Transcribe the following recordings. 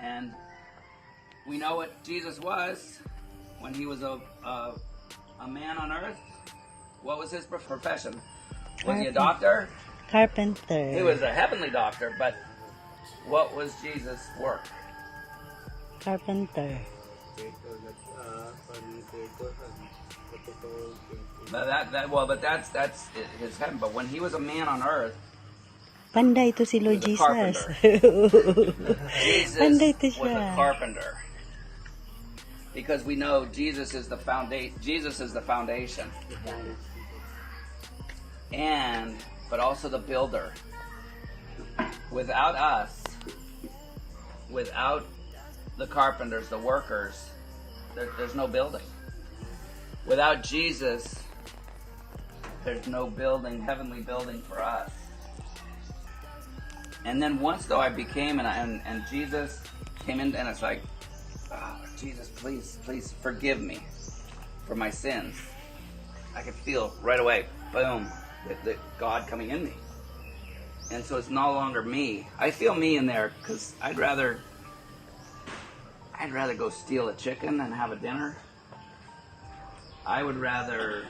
And we know what Jesus was when he was a man on earth. What was his profession? Was he a doctor? Carpenter. He was a heavenly doctor, but what was Jesus' work? Carpenter. But that's his heaven. But when he was a man on earth, Panday ito si Lord he was Jesus. a carpenter. Jesus Panday ito was siya. a carpenter. Because we know Jesus is the foundation. Jesus is the foundation. But also the builder. Without us, without the carpenters, the workers, there's no building. Without Jesus, there's no building, heavenly building for us. And then once though I became, and Jesus came in, and it's like, oh, Jesus, please forgive me for my sins. I could feel right away, boom, that God coming in me. And so it's no longer me. I feel me in there because I'd rather go steal a chicken and have a dinner. I would rather.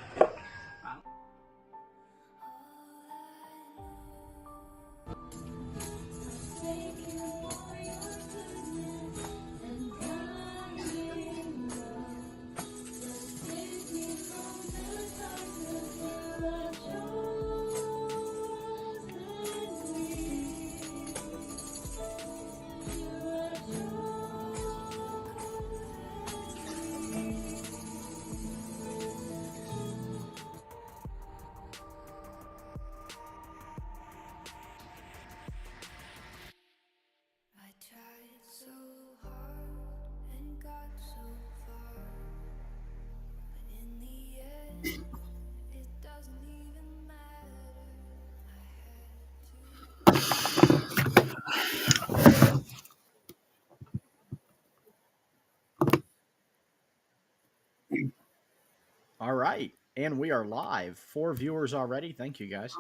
All right. And we are live. 4 viewers already. Thank you, guys.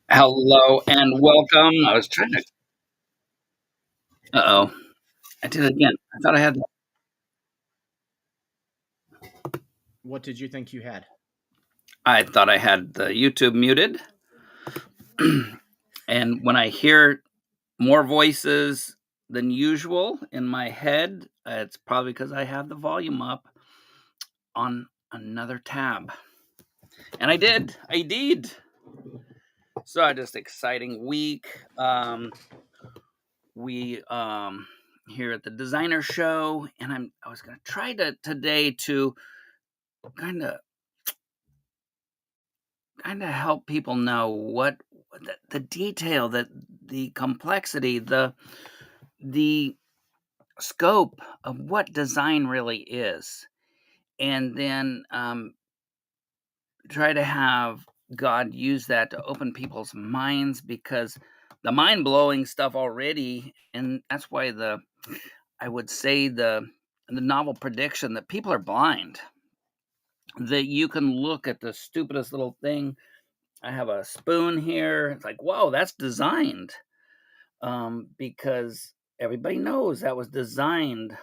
Hello and welcome. I was trying to. Uh-oh. I did it again. I thought I had. What did you think you had? I thought I had the YouTube muted. And when I hear more voices than usual in my head, it's probably because I have the volume up on another tab. And I did. So just exciting week. We here at the designer show, and I was going to try today to kind of help people know what the detail, that the complexity, the scope of what design really is, and then try to have God use that to open people's minds, because the mind-blowing stuff already, and that's why I would say the novel prediction that people are blind, that you can look at the stupidest little thing. I have a spoon here. It's like, whoa, that's designed. Because everybody knows that was designed,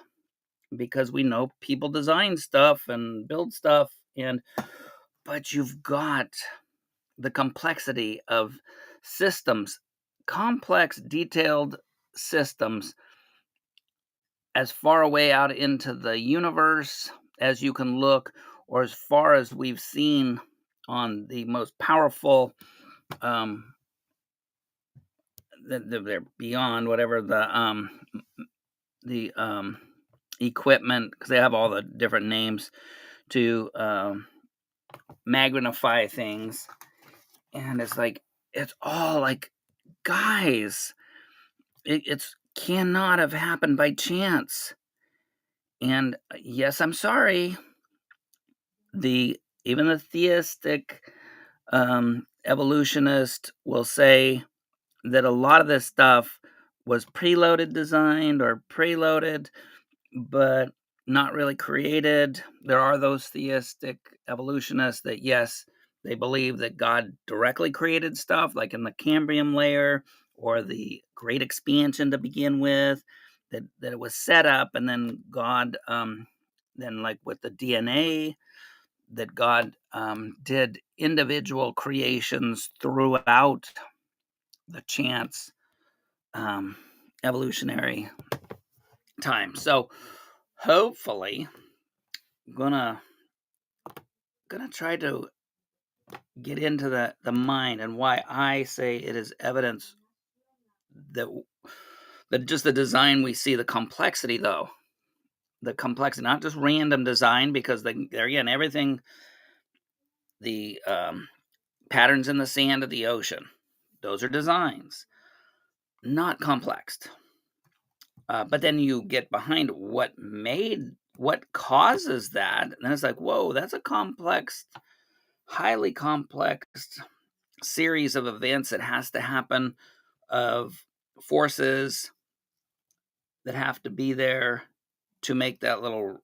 because we know people design stuff and build stuff, but you've got the complexity of systems, complex, detailed systems, as far away out into the universe as you can look, or as far as we've seen on the most powerful, they're beyond whatever the equipment, because they have all the different names to magnify things. And it's like, it's all like, guys, it's cannot have happened by chance. And yes, I'm sorry, even the theistic evolutionist will say that a lot of this stuff was preloaded, designed, or preloaded, but not really created. There are those theistic evolutionists that, yes, they believe that God directly created stuff, like in the Cambrian layer, or the great expansion to begin with, that it was set up, and then God, then like with the DNA, that God did individual creations throughout the chance evolutionary time. So hopefully, gonna try to get into the mind and why I say it is evidence that just the design we see, the complexity though, the complexity, not just random design, because there again, everything, the patterns in the sand of the ocean, those are designs, not complex. But then you get behind what causes that, and then it's like, whoa, that's a complex, highly complex series of events that has to happen, of forces that have to be there to make that little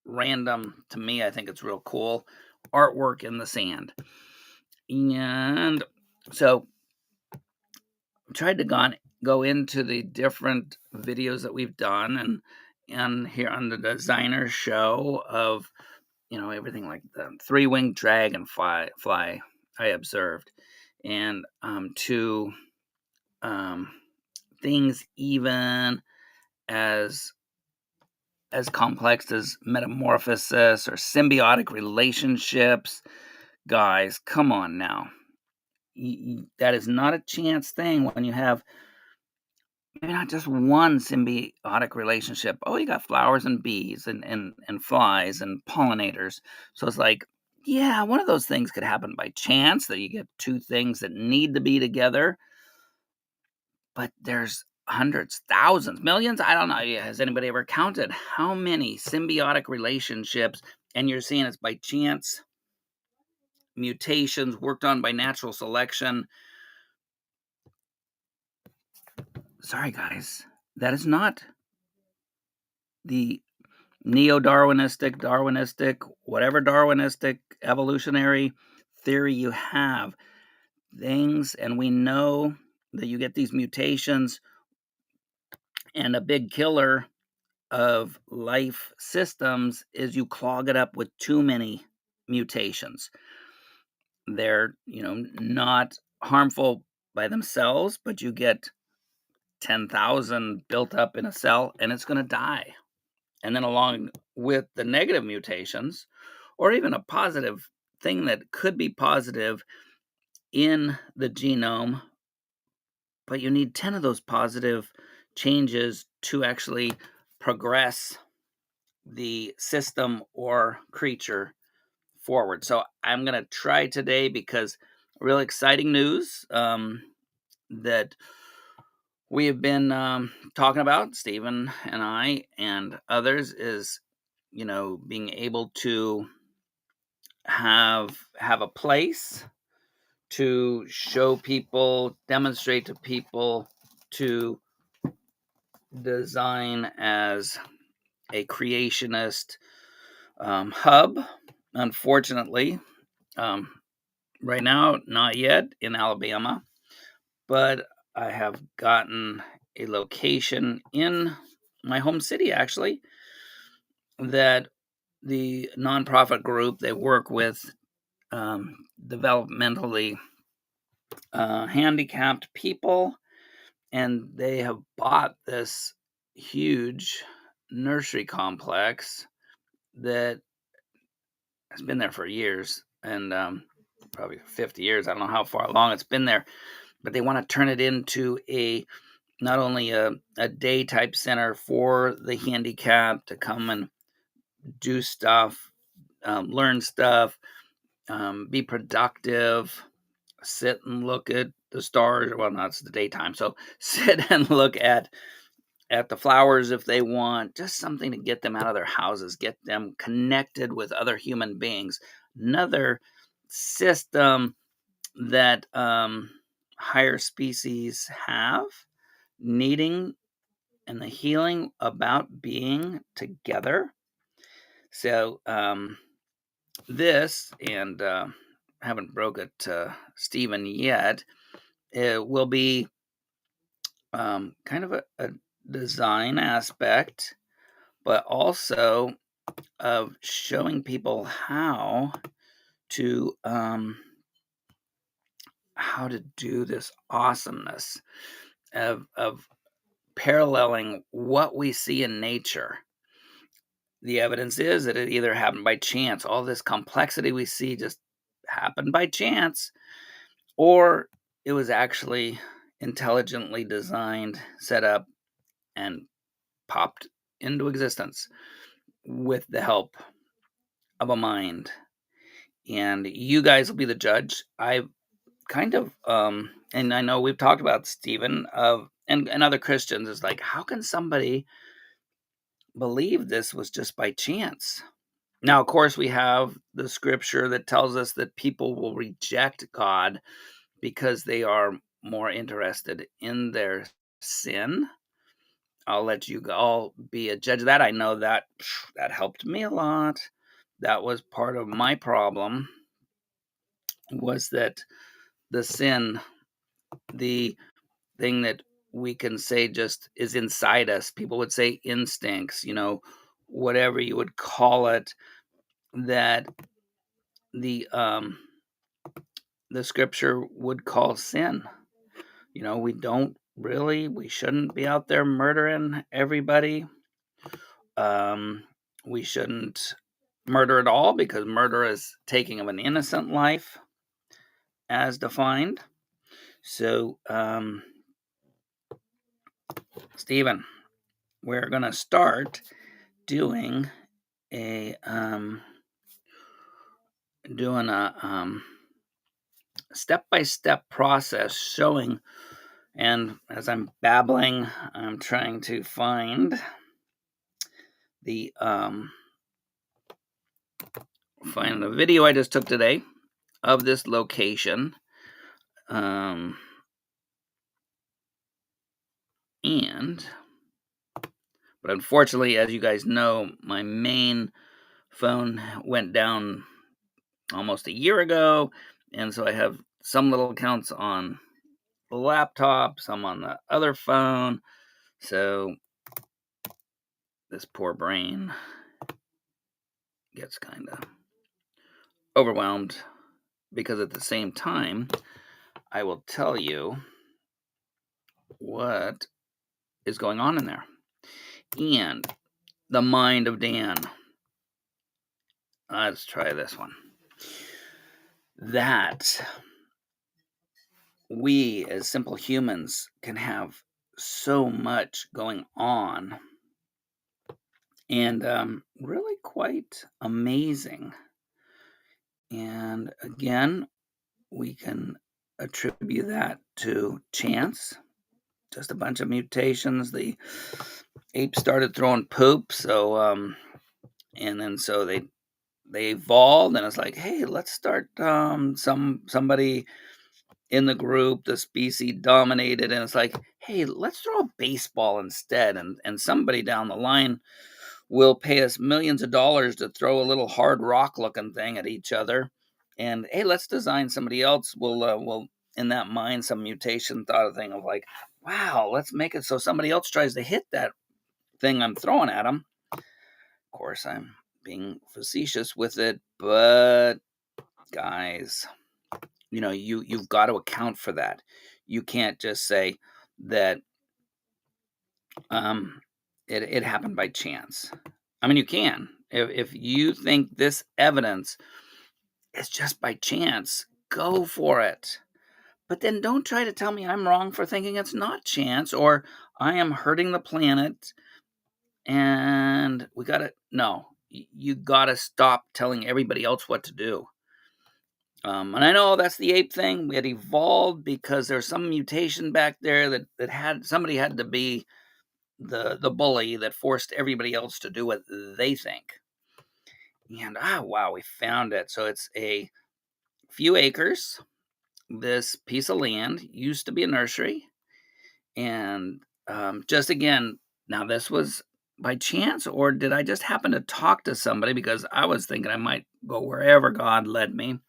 random, to me, I think it's real cool, artwork in the sand. And so I tried to go into the different videos that we've done, and here on the designer show of, everything like the three-winged dragonfly I observed, and to things even as complex as metamorphosis or symbiotic relationships. Guys, come on now. That is not a chance thing when you have maybe not just one symbiotic relationship. Oh, you got flowers and bees and flies and pollinators. So it's like, yeah, one of those things could happen by chance, that you get two things that need to be together. But there's hundreds, thousands, millions. I don't know. Has anybody ever counted how many symbiotic relationships? And you're seeing it's by chance, mutations worked on by natural selection. Sorry, guys. That is not the Darwinistic, whatever Darwinistic evolutionary theory you have. Things, and we know that you get these mutations, and a big killer of life systems is you clog it up with too many mutations. They're, not harmful by themselves, but you get 10,000 built up in a cell and it's going to die. And then along with the negative mutations, or even a positive thing that could be positive in the genome, but you need 10 of those positive changes to actually progress the system or creature forward. So I'm going to try today, because real exciting news that we have been talking about, Stephen and I and others, is, being able to have a place to show people, demonstrate to people, to design as a creationist hub. Unfortunately, right now, not yet in Alabama, but I have gotten a location in my home city, actually, that the nonprofit group, they work with developmentally handicapped people, and they have bought this huge nursery complex that has been there for years, and probably 50 years. I don't know how far along it's been there, but they want to turn it into not only a day type center for the handicapped to come and do stuff, learn stuff, be productive, sit and look at the stars. Well, no, it's the daytime, so sit and look at the flowers if they want, just something to get them out of their houses, get them connected with other human beings. Another system that higher species have, needing, and the healing about being together. So this, and haven't broke it to Stephen yet, it will be kind of a design aspect, but also of showing people to how to do this awesomeness of paralleling what we see in nature. The evidence is that it either happened by chance, all this complexity we see just happened by chance, or it was actually intelligently designed, set up, and popped into existence with the help of a mind. And you guys will be the judge. I kind of and I know we've talked about Stephen and other Christians, is like, how can somebody believe this was just by chance? Now, of course, we have the scripture that tells us that people will reject God because they are more interested in their sin. I'll let you all be a judge of that. I know that helped me a lot. That was part of my problem, was that the sin, the thing that we can say just is inside us. People would say instincts, whatever you would call it, that the the scripture would call sin. We shouldn't be out there murdering everybody. We shouldn't murder at all, because murder is taking of an innocent life as defined. So, Stephen, we're going to start doing a step-by-step process showing, and as I'm babbling, I'm trying to find the video I just took today of this location, but unfortunately, as you guys know, my main phone went down almost a year ago, and so I have some little accounts on the laptop, some on the other phone. So this poor brain gets kind of overwhelmed, because at the same time, I will tell you what is going on in there. And the mind of Dan. Let's try this one. That we as simple humans can have so much going on, and really quite amazing. And again, we can attribute that to chance, just a bunch of mutations. The apes started throwing poop, so and then so they evolved, and it's like, hey, let's start somebody in the group, the species dominated, and it's like, hey, let's throw a baseball instead, and somebody down the line will pay us millions of dollars to throw a little hard rock looking thing at each other. And hey, let's design somebody else. Will in that mind, some mutation thought of thing of like, wow, let's make it so somebody else tries to hit that thing I'm throwing at them. Of course, I'm being facetious with it, but guys, you've got to account for that. You can't just say that it happened by chance. I mean, you can. If you think this evidence is just by chance, go for it. But then don't try to tell me I'm wrong for thinking it's not chance, or I am hurting the planet, and we got to, no, you got to stop telling everybody else what to do. And I know that's the ape thing. It evolved because there's some mutation back there that had somebody had to be the bully that forced everybody else to do what they think. And wow, we found it. So it's a few acres. This piece of land used to be a nursery, and just again, now this was by chance, or did I just happen to talk to somebody because I was thinking I might go wherever God led me?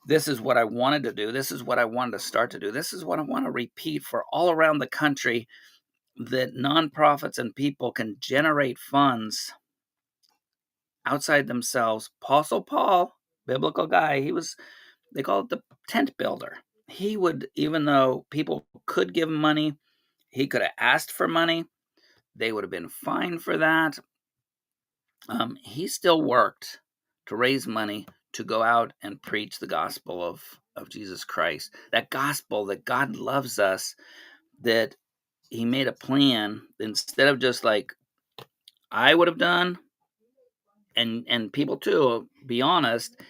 This is what I wanted to do. This is what I wanted to start to do. This is what I want to repeat for all around the country, that nonprofits and people can generate funds outside themselves. Apostle Paul, biblical guy, they call it the tent builder. He would, even though people could give him money, he could have asked for money. They would have been fine for that. He still worked to raise money to go out and preach the gospel of Jesus Christ. That gospel that God loves us, that he made a plan instead of just like I would have done, and people too, be honest,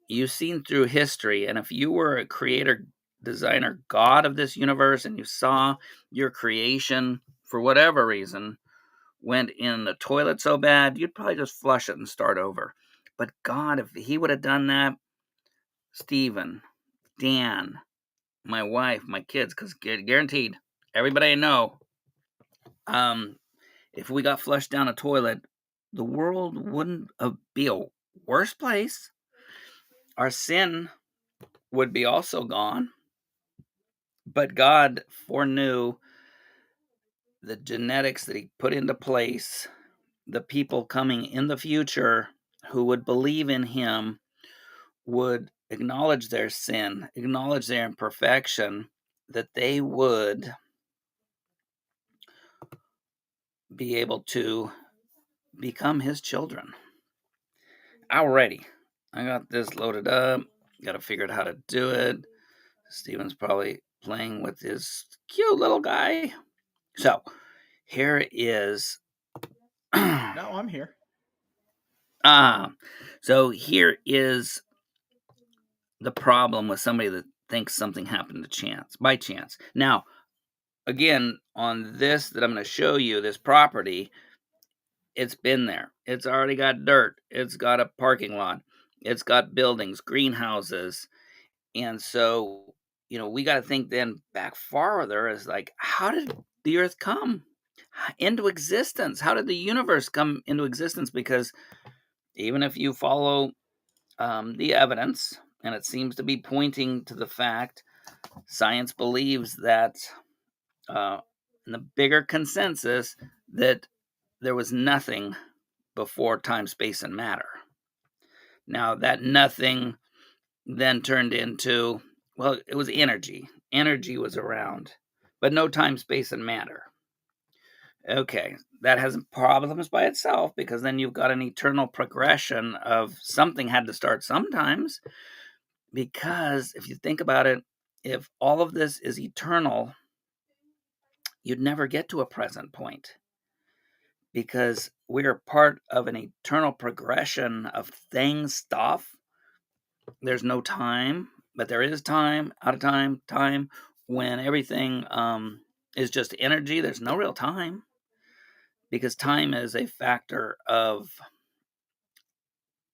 you've seen through history, and if you were a creator, designer, God of this universe, and you saw your creation for whatever reason went in the toilet so bad, you'd probably just flush it and start over. But God, if he would have done that, Stephen, Dan, my wife, my kids, because guaranteed, everybody I know, if we got flushed down a toilet, the world wouldn't be a worse place. Our sin would be also gone. But God foreknew the genetics that he put into place, the people coming in the future who would believe in him would acknowledge their sin, acknowledge their imperfection, that they would be able to become his children. Alrighty, I got this loaded up. Got to figure out how to do it. Steven's probably playing with his cute little guy. So here is. No, I'm here. So here is the problem with somebody that thinks something happened by chance. Now, again, on this that I'm going to show you, this property, it's been there. It's already got dirt. It's got a parking lot. It's got buildings, greenhouses. And so, we got to think then back farther as like, how did the earth come into existence? How did the universe come into existence? Because even if you follow the evidence, and it seems to be pointing to the fact, science believes that in the bigger consensus, that there was nothing before time, space, and matter. Now, that nothing then turned into, well, it was energy. Energy was around, but no time, space, and matter. Okay, that has problems by itself, because then you've got an eternal progression of something had to start sometimes. Because if you think about it, if all of this is eternal, you'd never get to a present point, because we're part of an eternal progression of stuff. There's no time, but there is time, out of time when everything is just energy. There's no real time, because time is a factor of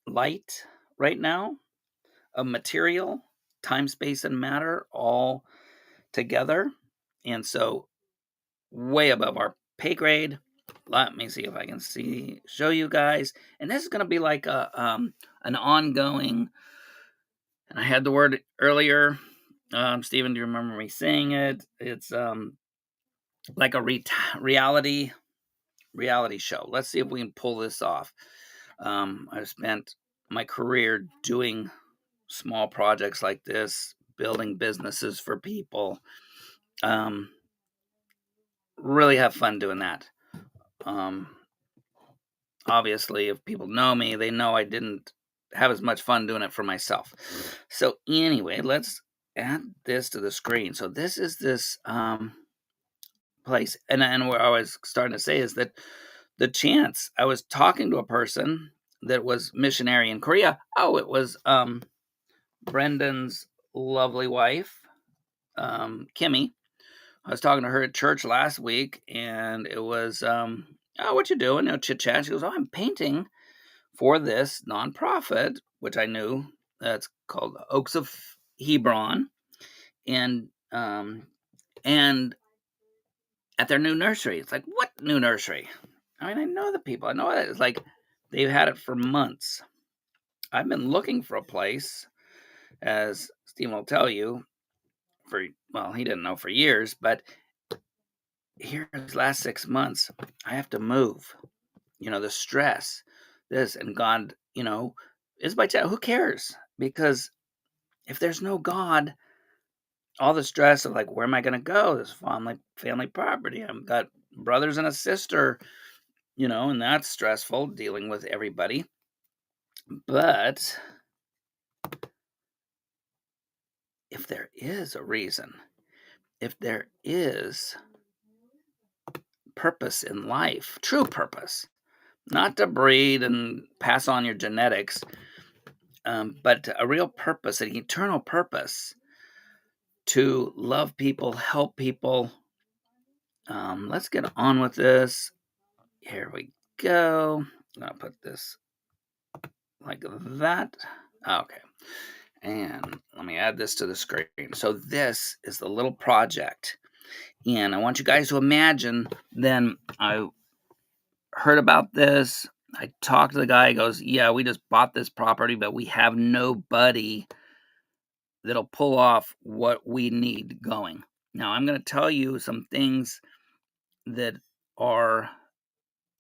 light right now, of material, time, space, and matter all together. And so way above our pay grade. Let me see if I can show you guys. And this is going to be like an ongoing, and I had the word earlier. Stephen, do you remember me saying it? It's like a reality show. Let's see if we can pull this off. I've spent my career doing small projects like this, building businesses for people. Really have fun doing that. Obviously, if people know me, they know I didn't have as much fun doing it for myself. So anyway, let's add this to the screen. So this is this place, and what I was starting to say is that the chance I was talking to a person that was missionary in Korea. Oh, it was Brendan's lovely wife, Kimmy. I was talking to her at church last week, and it was, oh, what you doing? Chit chat. She goes, oh, I'm painting for this nonprofit, which I knew. That's called Oaks of Hebron, and at their new nursery. It's like, what new nursery? I mean, I know the people. I know it. It's like they've had it for months. I've been looking for a place, as Steve will tell you, he didn't know for years, but here these last 6 months, I have to move. The stress, this, and God, is by chance. Who cares? Because if there's no God, all the stress of like, where am I going to go? This family property. I've got brothers and a sister, and that's stressful dealing with everybody. But if there is a reason, if there is purpose in life, true purpose, not to breed and pass on your genetics, but a real purpose, an eternal purpose to love people, help people. Let's get on with this. Here we go. I'm going to put this like that. Okay. And let me add this to the screen. So this is the little project. And I want you guys to imagine, then I heard about this. I talked to the guy. He goes, yeah, we just bought this property, but we have nobody that'll pull off what we need going. Now, I'm going to tell you some things that are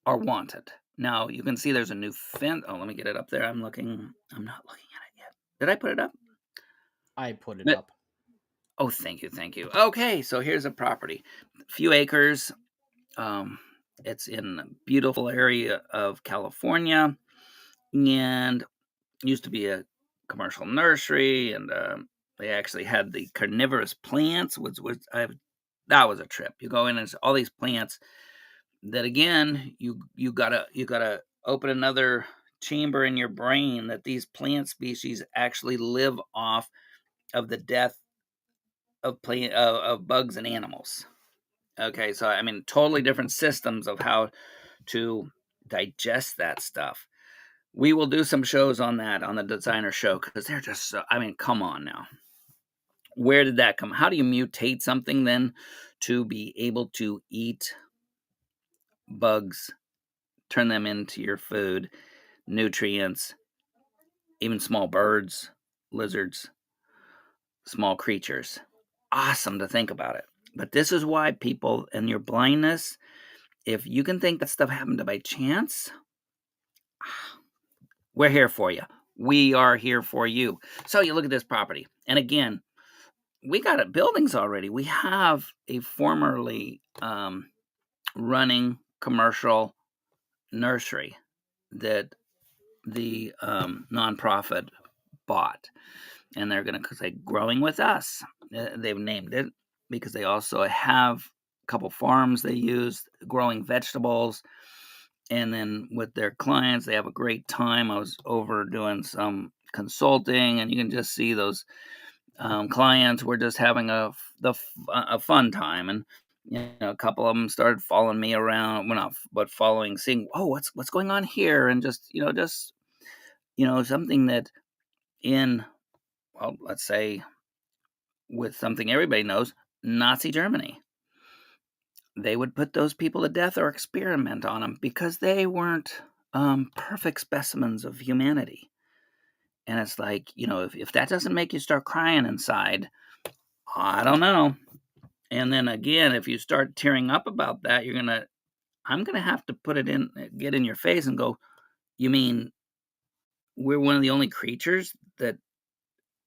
wanted. Now, you can see there's a new fence. Oh, let me get it up there. I'm not looking at it yet. Did I put it up? I put it up. Oh, thank you. Okay, so here's a property. A few acres. It's in a beautiful area of California, and used to be a commercial nursery, and they actually had the carnivorous plants, that was a trip. You go in and it's all these plants that, again, you gotta open another chamber in your brain that these plant species actually live off of the death of bugs and animals. Okay, so I mean, totally different systems of how to digest that stuff. We will do some shows on that on the designer show, because they're just so, I mean, come on now. Where did that come? How do you mutate something then to be able to eat bugs, turn them into your food, nutrients, even small birds, lizards, small creatures? Awesome to think about it. But this is why people, in your blindness, if you can think that stuff happened by chance, we're here for you. We are here for you. So you look at this property. And again, we got it buildings already. We have a formerly running commercial nursery that the nonprofit bought. And they're going to say Growing with Us. They've named it because they also have a couple farms they use growing vegetables. And then with their clients, they have a great time. I was over doing some consulting, and you can just see those clients were just having a fun time. And a couple of them started following me around, well, not but following, seeing, oh, what's going on here, and just something that in, well, let's say, with something everybody knows, Nazi Germany, they would put those people to death or experiment on them because they weren't perfect specimens of humanity. And it's like, if that doesn't make you start crying inside, I don't know. And then again, if you start tearing up about that, I'm gonna have to get in your face and go, you mean we're one of the only creatures that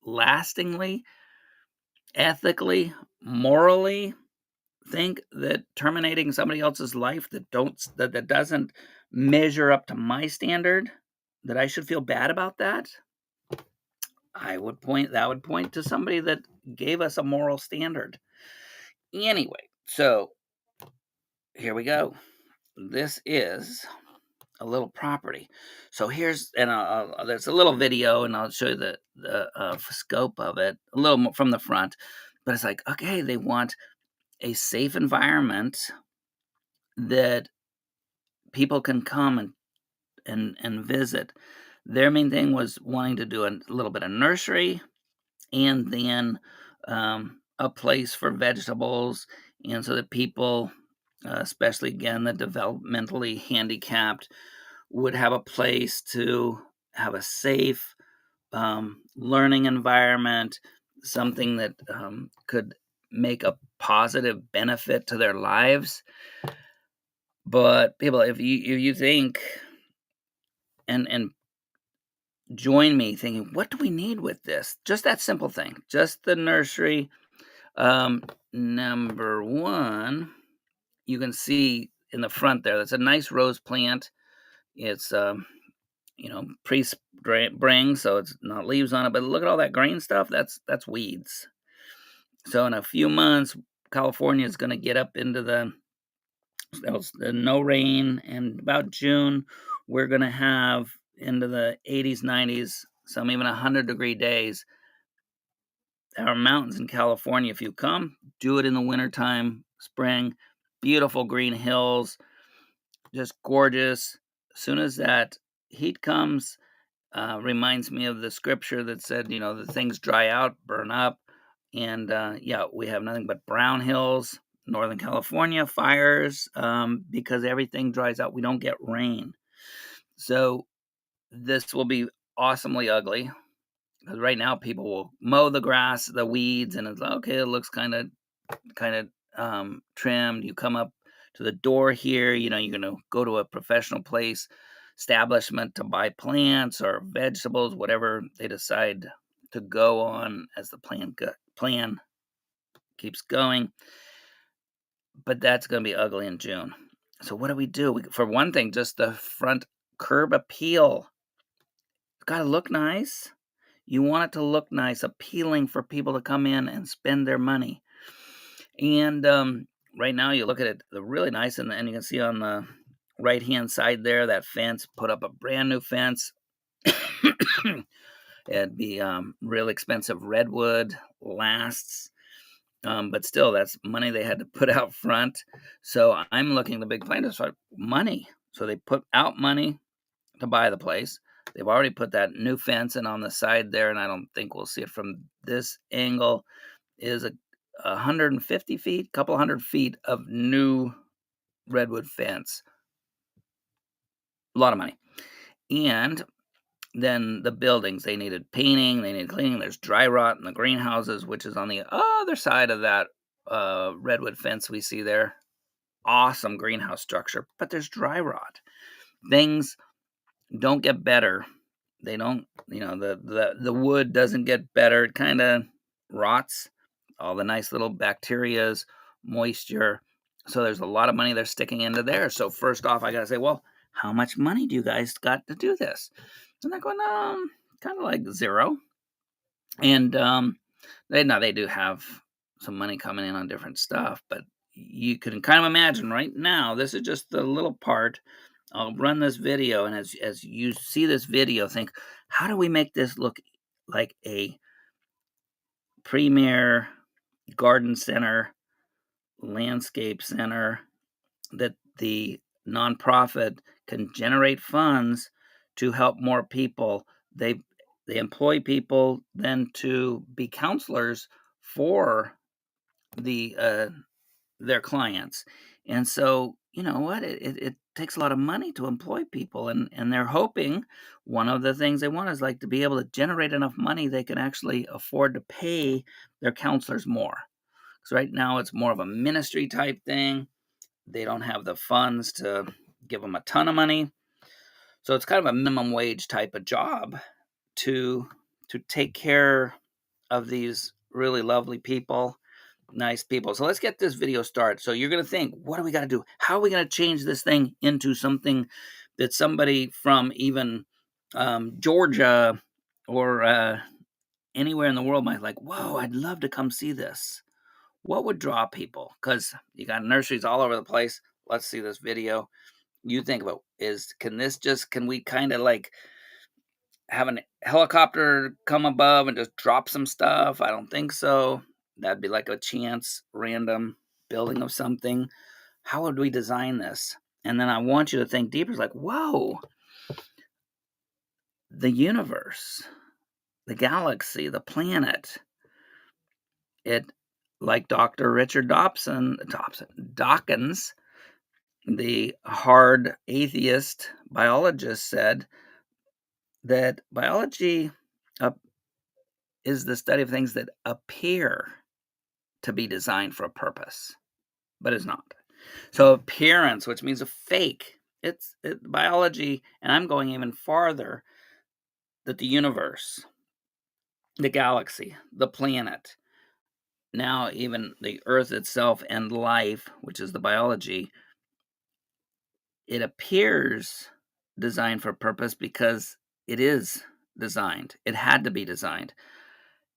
lastingly, ethically, morally think that terminating somebody else's life that doesn't measure up to my standard, that I should feel bad about that? That would point to somebody that gave us a moral standard. Anyway, so here we go. This is a little property. So there's a little video, and I'll show you the scope of it a little more from the front. But it's like, okay, they want a safe environment that people can come and visit. Their main thing was wanting to do a little bit of nursery, and then a place for vegetables, and so that people, especially again the developmentally handicapped, would have a place to have a safe learning environment, something that could make a positive benefit to their lives. But people, if you think and join me thinking, what do we need with this? Just that simple thing, just the nursery. Number one, you can see in the front there, that's a nice rose plant. It's pre-spring, so it's not leaves on it. But look at all that green stuff. That's weeds. So in a few months, California is going to get up into the no rain, and about June, we're going to have into the 80s, 90s, some even 100-degree days. Our mountains in California, if you come, do it in the wintertime, spring, beautiful green hills, just gorgeous. As soon as that heat comes, reminds me of the scripture that said, the things dry out, burn up. And we have nothing but brown hills, Northern California, fires, because everything dries out. We don't get rain. So this will be awesomely ugly, because right now people will mow the grass, the weeds, and it's okay, it looks kind of trimmed. You come up to the door here, you're going to go to a professional place, establishment, to buy plants or vegetables, whatever they decide to go on as the plan keeps going. But that's going to be ugly in June. So what do? For one thing, just the front curb appeal. It's got to look nice. You want it to look nice, appealing for people to come in and spend their money. And right now, you look at it, they're really nice, and you can see on the right-hand side there, that fence, put up a brand new fence. It'd be real expensive redwood, lasts, but still, that's money they had to put out front. So I'm looking at the big plan is for money. So they put out money to buy the place. They've already put that new fence in on the side there, and I don't think we'll see it from this angle. Is 150 feet, couple hundred feet of new redwood fence. A lot of money. And then the buildings, they needed painting, they needed cleaning. There's dry rot in the greenhouses, which is on the other side of that redwood fence we see there. Awesome greenhouse structure, but there's dry rot. Things don't get better. They don't, the wood doesn't get better. It kind of rots. All the nice little bacterias, moisture. So there's a lot of money they're sticking into there. So first off, I got to say, well, how much money do you guys got to do this? And they're going, kind of like zero. And they do have some money coming in on different stuff, but you can kind of imagine right now, this is just the little part. I'll run this video, and as you see this video, think, how do we make this look like a premier garden center, landscape center, that the nonprofit can generate funds to help more people. They employ people then to be counselors for their clients. And so, you know what? It takes a lot of money to employ people, and they're hoping one of the things they want is like to be able to generate enough money they can actually afford to pay their counselors more. Because right now it's more of a ministry type thing. They don't have the funds to give them a ton of money. So it's kind of a minimum wage type of job to take care of these really lovely people, nice people. So let's get this video started. So you're going to think, what do we got to do? How are we going to change this thing into something that somebody from even Georgia or anywhere in the world might like, whoa, I'd love to come see this. What would draw people? Because you got nurseries all over the place. Let's see this video. You think about, can we kind of like have a helicopter come above and just drop some stuff? I don't think so. That'd be like a chance, random building of something. How would we design this? And then I want you to think deeper. It's like, whoa, the universe, the galaxy, the planet. It, like Dr. Richard Dawkins, the hard atheist biologist, said that biology is the study of things that appear to be designed for a purpose, but is not. So appearance, which means a fake, it's biology, and I'm going even farther, that the universe, the galaxy, the planet, now even the earth itself and life, which is the biology, it appears designed for a purpose because it is designed. It had to be designed.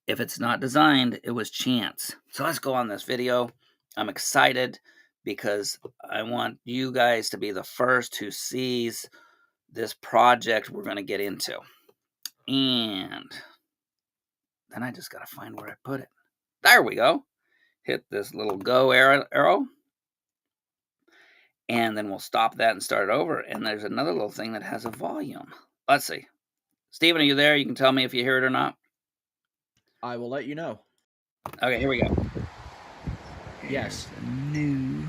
If it's not designed, it was chance. So let's go on this video. I'm excited because I want you guys to be the first who sees this project we're going to get into. And then I just got to find where I put it. There we go. Hit this little go arrow. And then we'll stop that and start it over. And there's another little thing that has a volume. Let's see. Stephen, are you there? You can tell me if you hear it or not. I will let you know. Okay, here we go. Yes. Here's a new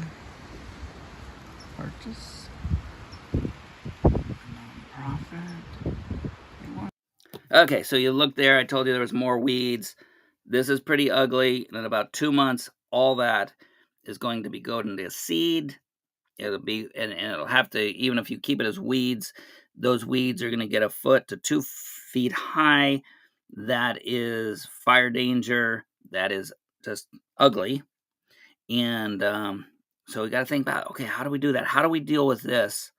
purchase. Nonprofit. Okay, so you look there. I told you there was more weeds. This is pretty ugly. And in about 2 months, all that is going to be going into seed. It'll be, and it'll have to, even if you keep it as weeds, those weeds are going to get 1 foot to 2 feet high. That is fire danger. That is just ugly. And so we got to think about, okay, how do we do that? How do we deal with this?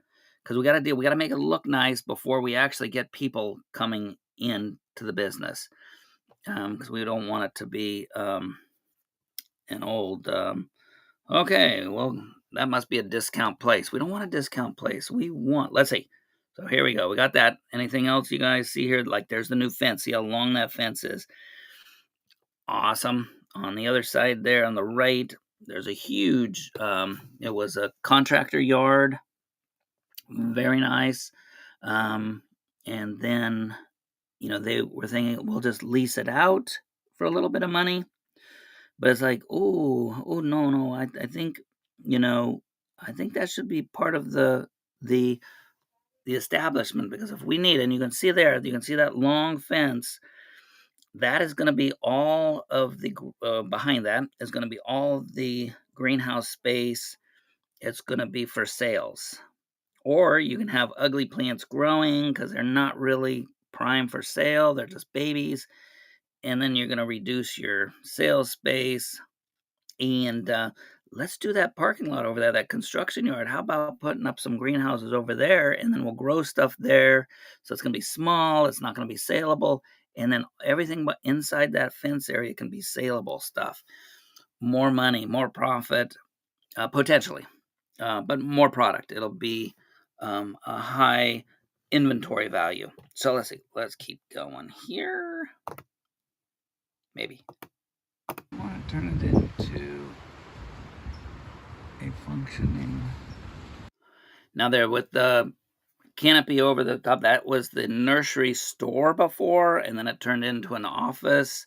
Because we got to make it look nice before we actually get people coming into the business. Because we don't want it to be an old, okay, well, that must be a discount place. We don't want a discount place. We want, let's see. So here we go. We got that. Anything else you guys see here? Like there's the new fence. See how long that fence is. Awesome. On the other side there on the right, there's a huge, it was a contractor yard. Very nice. And then, they were thinking we'll just lease it out for a little bit of money. But it's like, oh no. I think, I think that should be part of the establishment, because if we need, and you can see there, you can see that long fence. That is going to be all of the behind that is going to be all of the greenhouse space. It's going to be for sales, or you can have ugly plants growing because they're not really prime for sale. They're just babies, and then you're going to reduce your sales space. And let's do that parking lot over there, that construction yard. How about putting up some greenhouses over there, and then we'll grow stuff there. So it's going to be small. It's not going to be saleable. And then everything but inside that fence area can be saleable stuff. More money, more profit, potentially, but more product. It'll be a high inventory value. So let's see. Let's keep going here. Maybe. I want to turn it into a functioning. Now there with the canopy over the top, that was the nursery store before, and then it turned into an office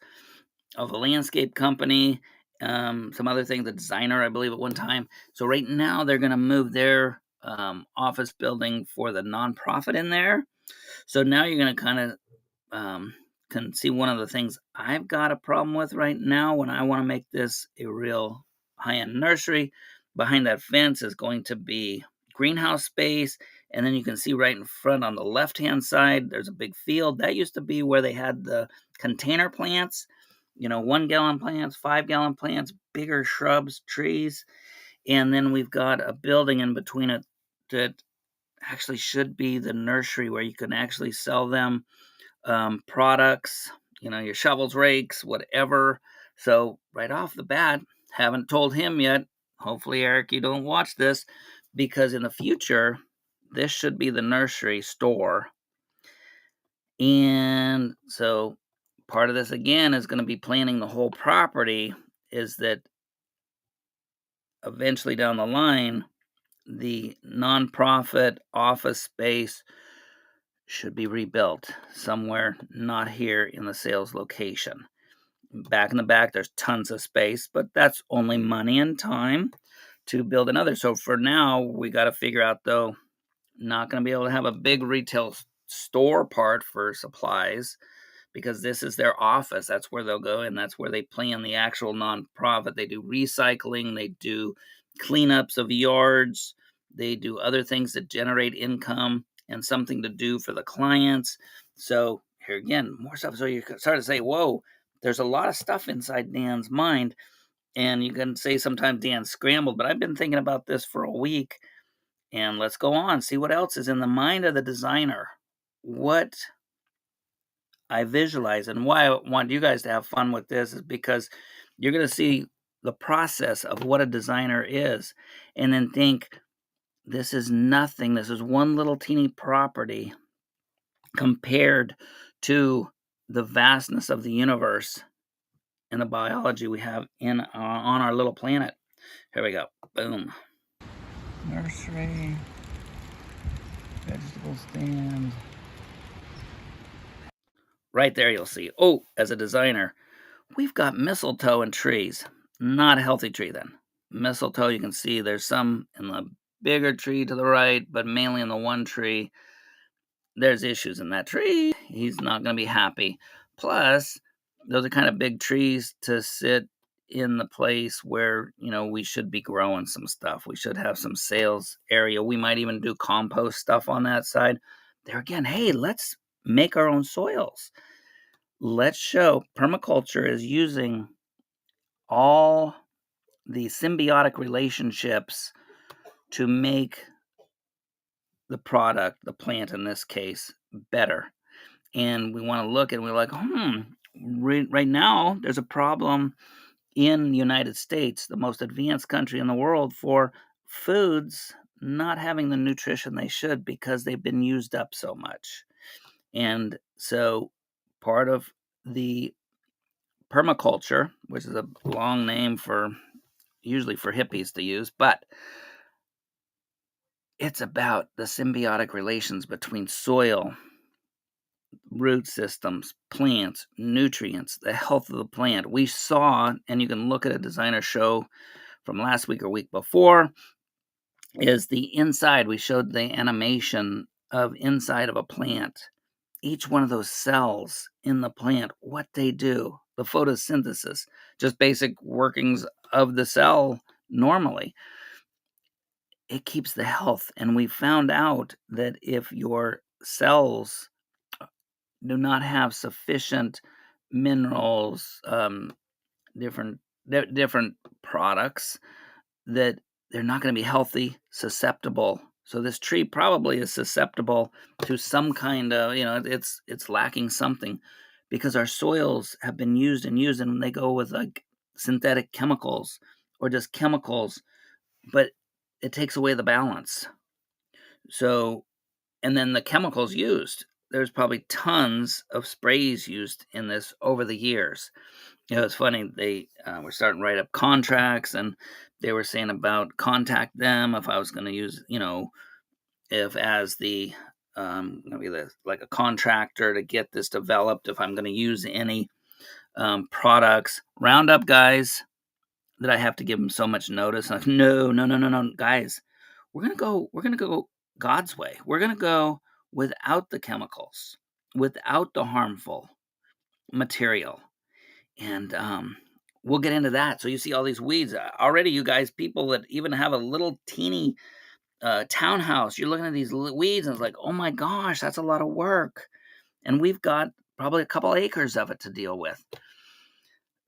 of a landscape company. Some other things, the designer, I believe, at one time. So right now they're going to move their office building for the nonprofit in there. So now you're going to kind of can see one of the things I've got a problem with right now when I want to make this a real high-end nursery. Behind that fence is going to be greenhouse space, and then you can see right in front on the left-hand side, there's a big field. That used to be where they had the container plants, 1-gallon plants, 5-gallon plants, bigger shrubs, trees, and then we've got a building in between it that actually should be the nursery where you can actually sell them products, your shovels, rakes, whatever. So right off the bat, haven't told him yet. Hopefully, Eric, you don't watch this, because in the future, this should be the nursery store. And so part of this, again, is going to be planning the whole property, is that eventually down the line, the nonprofit office space should be rebuilt somewhere not here in the sales location. Back in the back, there's tons of space, but that's only money and time to build another. So for now, we got to figure out, though, not going to be able to have a big retail store part for supplies, because this is their office. That's where they'll go, and that's where they plan the actual nonprofit. They do recycling, they do cleanups of yards, they do other things that generate income and something to do for the clients. So here again, more stuff. So you start to say, whoa, there's a lot of stuff inside Dan's mind. And you can say sometimes Dan's scrambled, but I've been thinking about this for a week. And let's go on, see what else is in the mind of the designer. What I visualize, and why I want you guys to have fun with this is because you're going to see the process of what a designer is, and then think, this is nothing. This is one little teeny property compared to the vastness of the universe and the biology we have on our little planet. Here we go. Boom. Nursery, vegetable stand. Right there you'll see, oh, as a designer, we've got mistletoe and trees. Not a healthy tree then. Mistletoe, you can see there's some in the bigger tree to the right, but mainly in the one tree. There's issues in that tree. He's not going to be happy. Plus, those are kind of big trees to sit in the place where, we should be growing some stuff. We should have some sales area. We might even do compost stuff on that side. There again, hey, let's make our own soils. Let's show permaculture is using all the symbiotic relationships to make the product, the plant in this case, better. And we want to look and we're like, right now there's a problem in the United States, the most advanced country in the world, for foods not having the nutrition they should because they've been used up so much. And so part of the permaculture, which is a long name usually for hippies to use, but it's about the symbiotic relations between soil, root systems, plants, nutrients, the health of the plant. We saw, and you can look at a designer show from last week or week before, is the inside. We showed the animation of inside of a plant. Each one of those cells in the plant, what they do, the photosynthesis, just basic workings of the cell normally. It keeps the health. And we found out that if your cells do not have sufficient minerals, different products, that they're not going to be healthy, susceptible. So this tree probably is susceptible to some kind of, it's lacking something because our soils have been used and they go with like synthetic chemicals or just chemicals, but it takes away the balance. So, and then the chemicals used, there's probably tons of sprays used in this over the years. It's funny, they were starting to write up contracts, and they were saying about contact them if I was going to use, if as the like a contractor to get this developed, if I'm going to use any products. Roundup guys, that I have to give them so much notice. Like, no, guys, we're gonna go God's way. We're gonna go without the chemicals, without the harmful material. And we'll get into that. So you see all these weeds already, you guys, people that even have a little teeny townhouse, you're looking at these weeds and it's like, oh my gosh, that's a lot of work. And we've got probably a couple acres of it to deal with.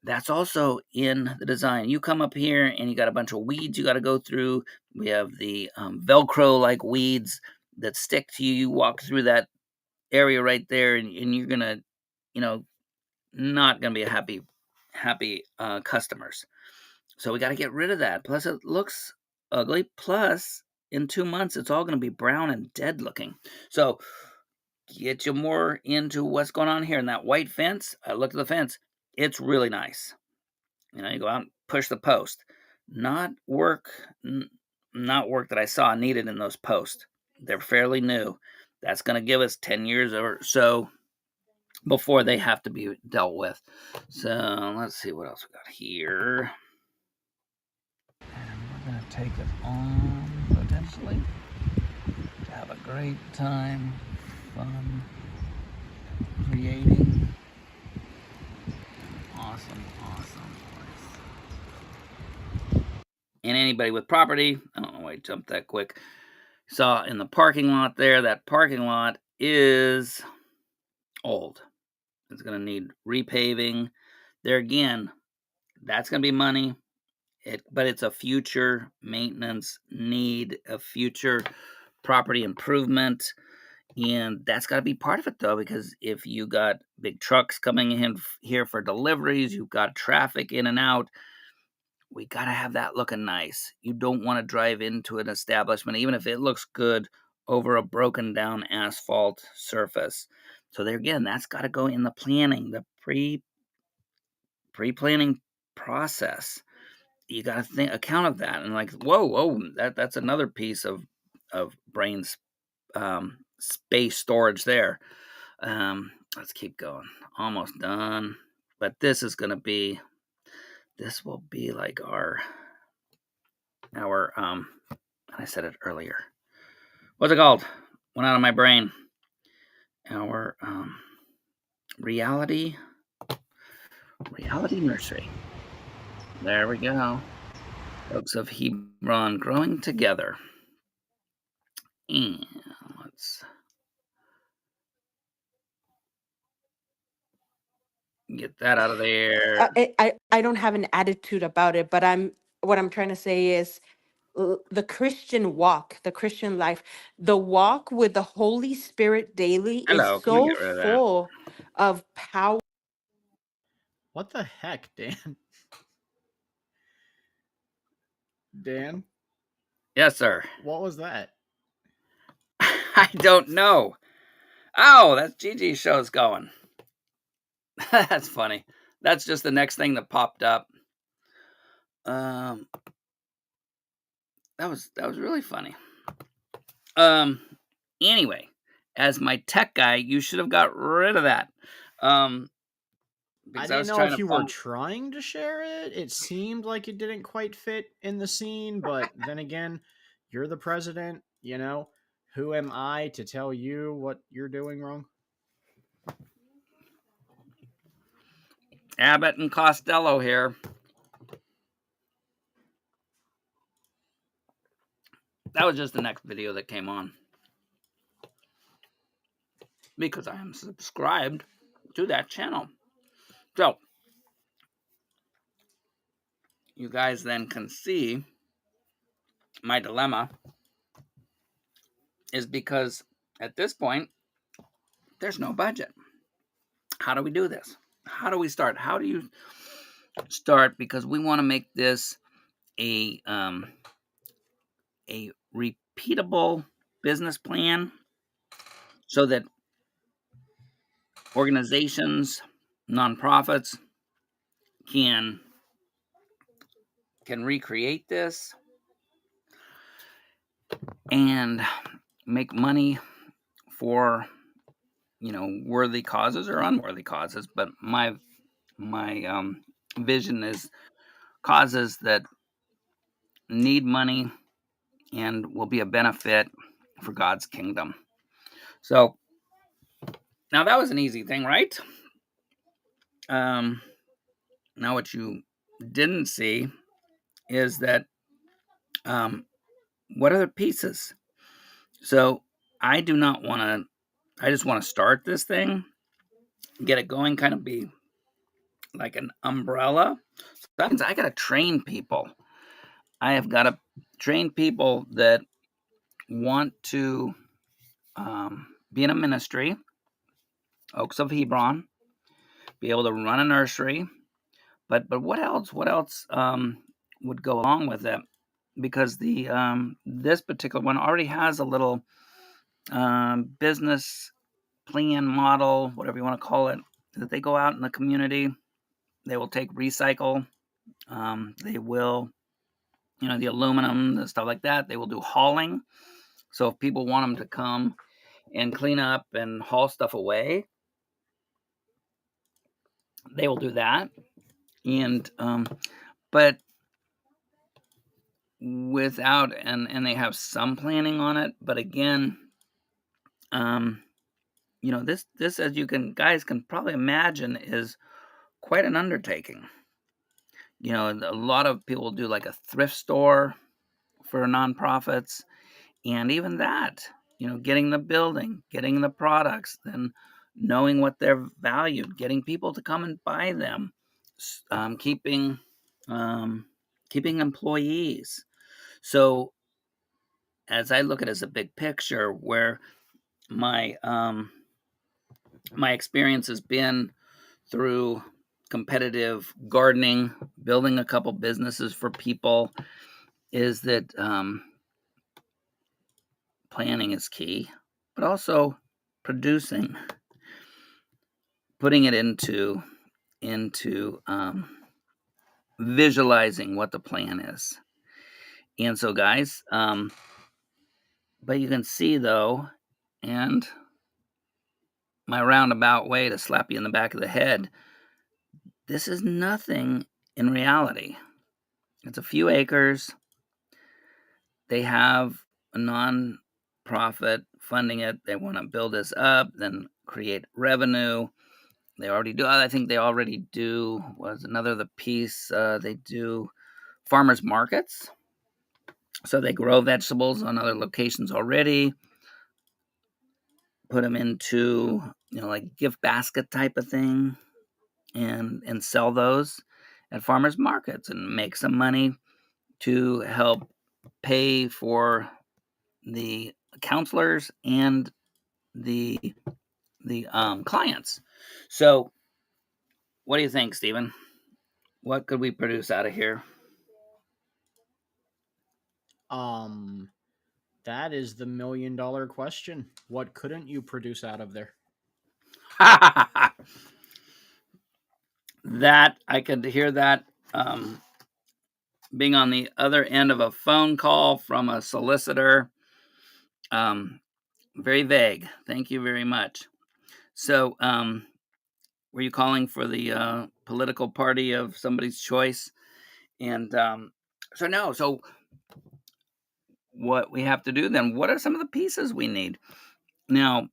That's also in the design. You come up here and you got a bunch of weeds you got to go through. We have the Velcro-like weeds that stick to you. You walk through that area right there, and you're gonna, not gonna be a happy customers. So we got to get rid of that. Plus, it looks ugly. Plus, in 2 months, it's all gonna be brown and dead looking. So get you more into what's going on here. And that white fence, I looked at the fence. It's really nice. You go out and push the post. Not work that I saw needed in those posts. They're fairly new. That's going to give us 10 years or so before they have to be dealt with. So let's see what else we got here. And we're going to take it on potentially to have a great time, fun, creating awesome place. And anybody with property, I don't know why I jumped that quick, saw in the parking lot there, that parking lot is old. It's going to need repaving. There again, that's going to be money. But it's a future maintenance need, a future property improvement. And that's got to be part of it, though, because if you got big trucks coming in here for deliveries, you've got traffic in and out, we got to have that looking nice. You don't want to drive into an establishment, even if it looks good, over a broken down asphalt surface. So there again, that's got to go in the planning, the pre-planning process. You got to think account of that, and like, whoa, that's another piece of brains space storage there. Let's keep going. Almost done, but this will be like our I said it earlier. What's it called? Went out of my brain. Our reality nursery. There we go. Folks of Hebron growing together. And let's get that out of there. I don't have an attitude about it, but what I'm trying to say is the Christian walk, the Christian life, the walk with the Holy Spirit daily is Hello, can we so get rid of that? full of power. What the heck, Dan? Dan, Yes, sir. what was that? I don't know. Oh, that's Gigi's show's going. That's funny. That's just the next thing that popped up. That was really funny. Anyway, as my tech guy, you should have got rid of that. I Because I didn't was know trying if to you were trying to share it. It seemed like it didn't quite fit in the scene, but then again, you're the president, you know? Who am I to tell you what you're doing wrong? Abbott and Costello here. That was just the next video that came on. Because I am subscribed to that channel. So, you guys then can see my dilemma is because at this point, there's no budget. How do we do this? How do we start? How do you start? Because we want to make this a repeatable business plan so that organizations, nonprofits can recreate this and make money for worthy causes or unworthy causes. But my vision is causes that need money and will be a benefit for God's kingdom. So now that was an easy thing, right? Now what you didn't see is that what are the pieces? So I do not want to. I just want to start this thing, get it going, kind of be like an umbrella. So that means I got to train people. I have got to train people that want to be in a ministry, Oaks of Hebron, be able to run a nursery. But what else? What else would go along with it? Because the this particular one already has a little business plan model, whatever you want to call it, that they go out in the community. They will take recycle. They will, the aluminum, the stuff like that. They will do hauling. So if people want them to come and clean up and haul stuff away, they will do that. And but without and they have some planning on it. But again, this as you guys can probably imagine is quite an undertaking. A lot of people do like a thrift store for nonprofits, and even that, getting the building, getting the products, then knowing what they're valued, getting people to come and buy them, keeping keeping employees. So as I look at it as a big picture, where my my experience has been through competitive gardening, building a couple businesses for people, is that planning is key, but also producing, putting it into visualizing what the plan is. And so, guys, but you can see though, and my roundabout way to slap you in the back of the head, this is nothing in reality. It's a few acres. They have a non-profit funding it. They want to build this up, then create revenue. They already do. I think they already do. Was another the piece? They do farmers markets, so they grow vegetables on other locations already. Put them into like gift basket type of thing, and sell those at farmers markets and make some money to help pay for the counselors and the clients. So, what do you think, Stephen? What could we produce out of here? Um, that is the $1,000,000 question. What couldn't you produce out of there? That I could hear that being on the other end of a phone call from a solicitor. Very vague. Thank you very much. So, were you calling for the political party of somebody's choice? And so, no. So, what we have to do then? What are some of the pieces we need now?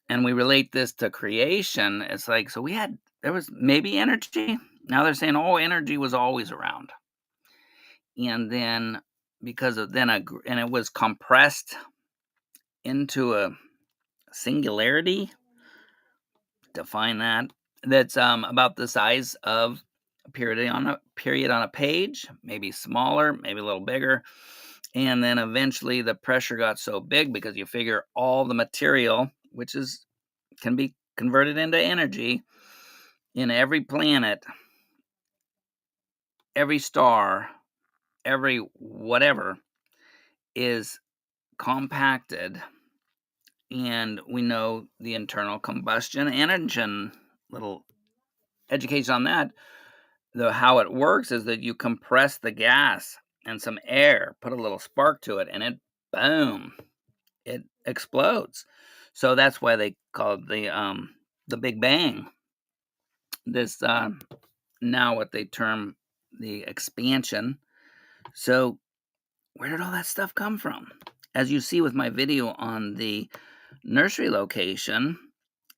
And we relate this to creation. It's like, so there was maybe energy. Now they're saying, oh, energy was always around, and then because of and it was compressed into a singularity. Define that. That's about the size of a period on a page, maybe smaller, maybe a little bigger. And then eventually the pressure got so big because you figure all the material, which can be converted into energy in every planet, every star, every whatever, is compacted. And we know the internal combustion engine, little education on that. How it works is that you compress the gas and some air, put a little spark to it, and it boom, it explodes. So that's why they call it the Big Bang. This now what they term the expansion. So where did all that stuff come from? As you see with my video on the nursery location,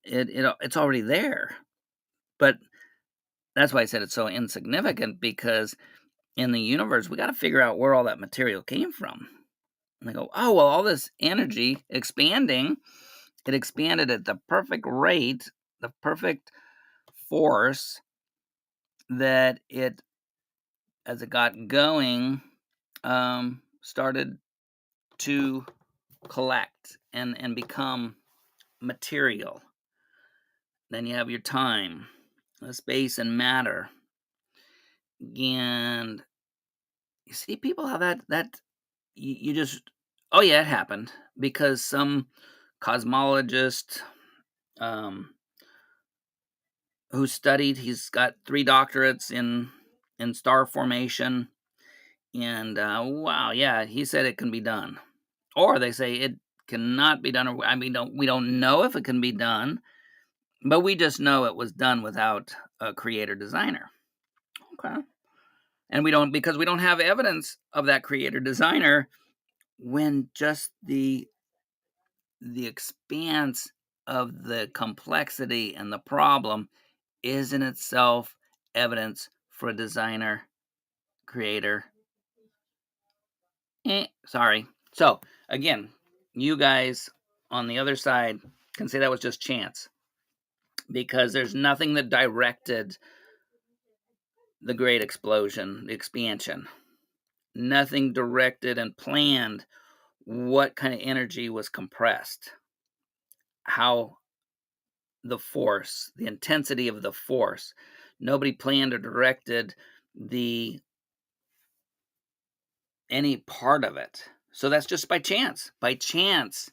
it's already there. But that's why I said it's so insignificant, because in the universe, we got to figure out where all that material came from. And they go, oh, well, all this energy expanding, it expanded at the perfect rate, the perfect force that as it got going, started to collect and become material. Then you have your time, the space and matter. And you see people how that you just, oh yeah, it happened because some cosmologist who studied, he's got 3 doctorates in star formation, and wow, yeah, he said it can be done. Or they say it cannot be done, or we don't know if it can be done, but we just know it was done without a creator designer. Okay. And because we don't have evidence of that creator designer, when just the expanse of the complexity and the problem is in itself evidence for a designer, creator. Sorry. So, again, you guys on the other side can say that was just chance, because there's nothing that directed the great explosion, the expansion. Nothing directed and planned what kind of energy was compressed, how the intensity of the force. Nobody planned or directed any part of it. So that's just by chance. By chance,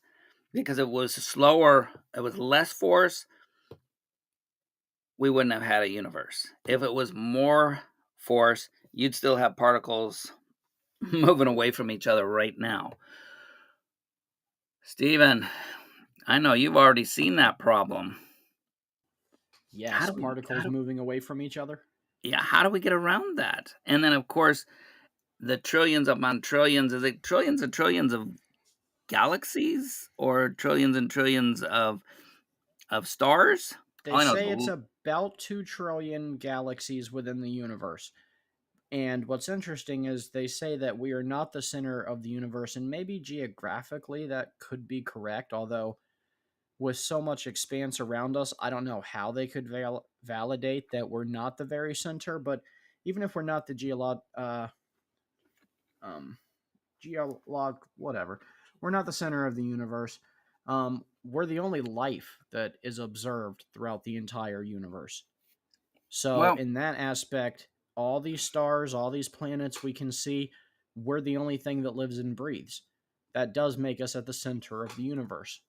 because it was slower, it was less force, we wouldn't have had a universe. If it was more force, you'd still have particles moving away from each other right now. Stephen, I know you've already seen that problem. Yes, particles moving away from each other. How do we get around that? And then, of course, the trillions upon trillions, is it trillions and trillions of galaxies or trillions and trillions of stars? They All I know say it's is about 2 trillion galaxies within the universe. And what's interesting is they say that we are not the center of the universe, and maybe geographically that could be correct, although with so much expanse around us, I don't know how they could validate that we're not the very center. But even if we're not the whatever, we're not the center of the universe. We're the only life that is observed throughout the entire universe. So, well, in that aspect, all these stars, all these planets we can see, we're the only thing that lives and breathes. That does make us at the center of the universe.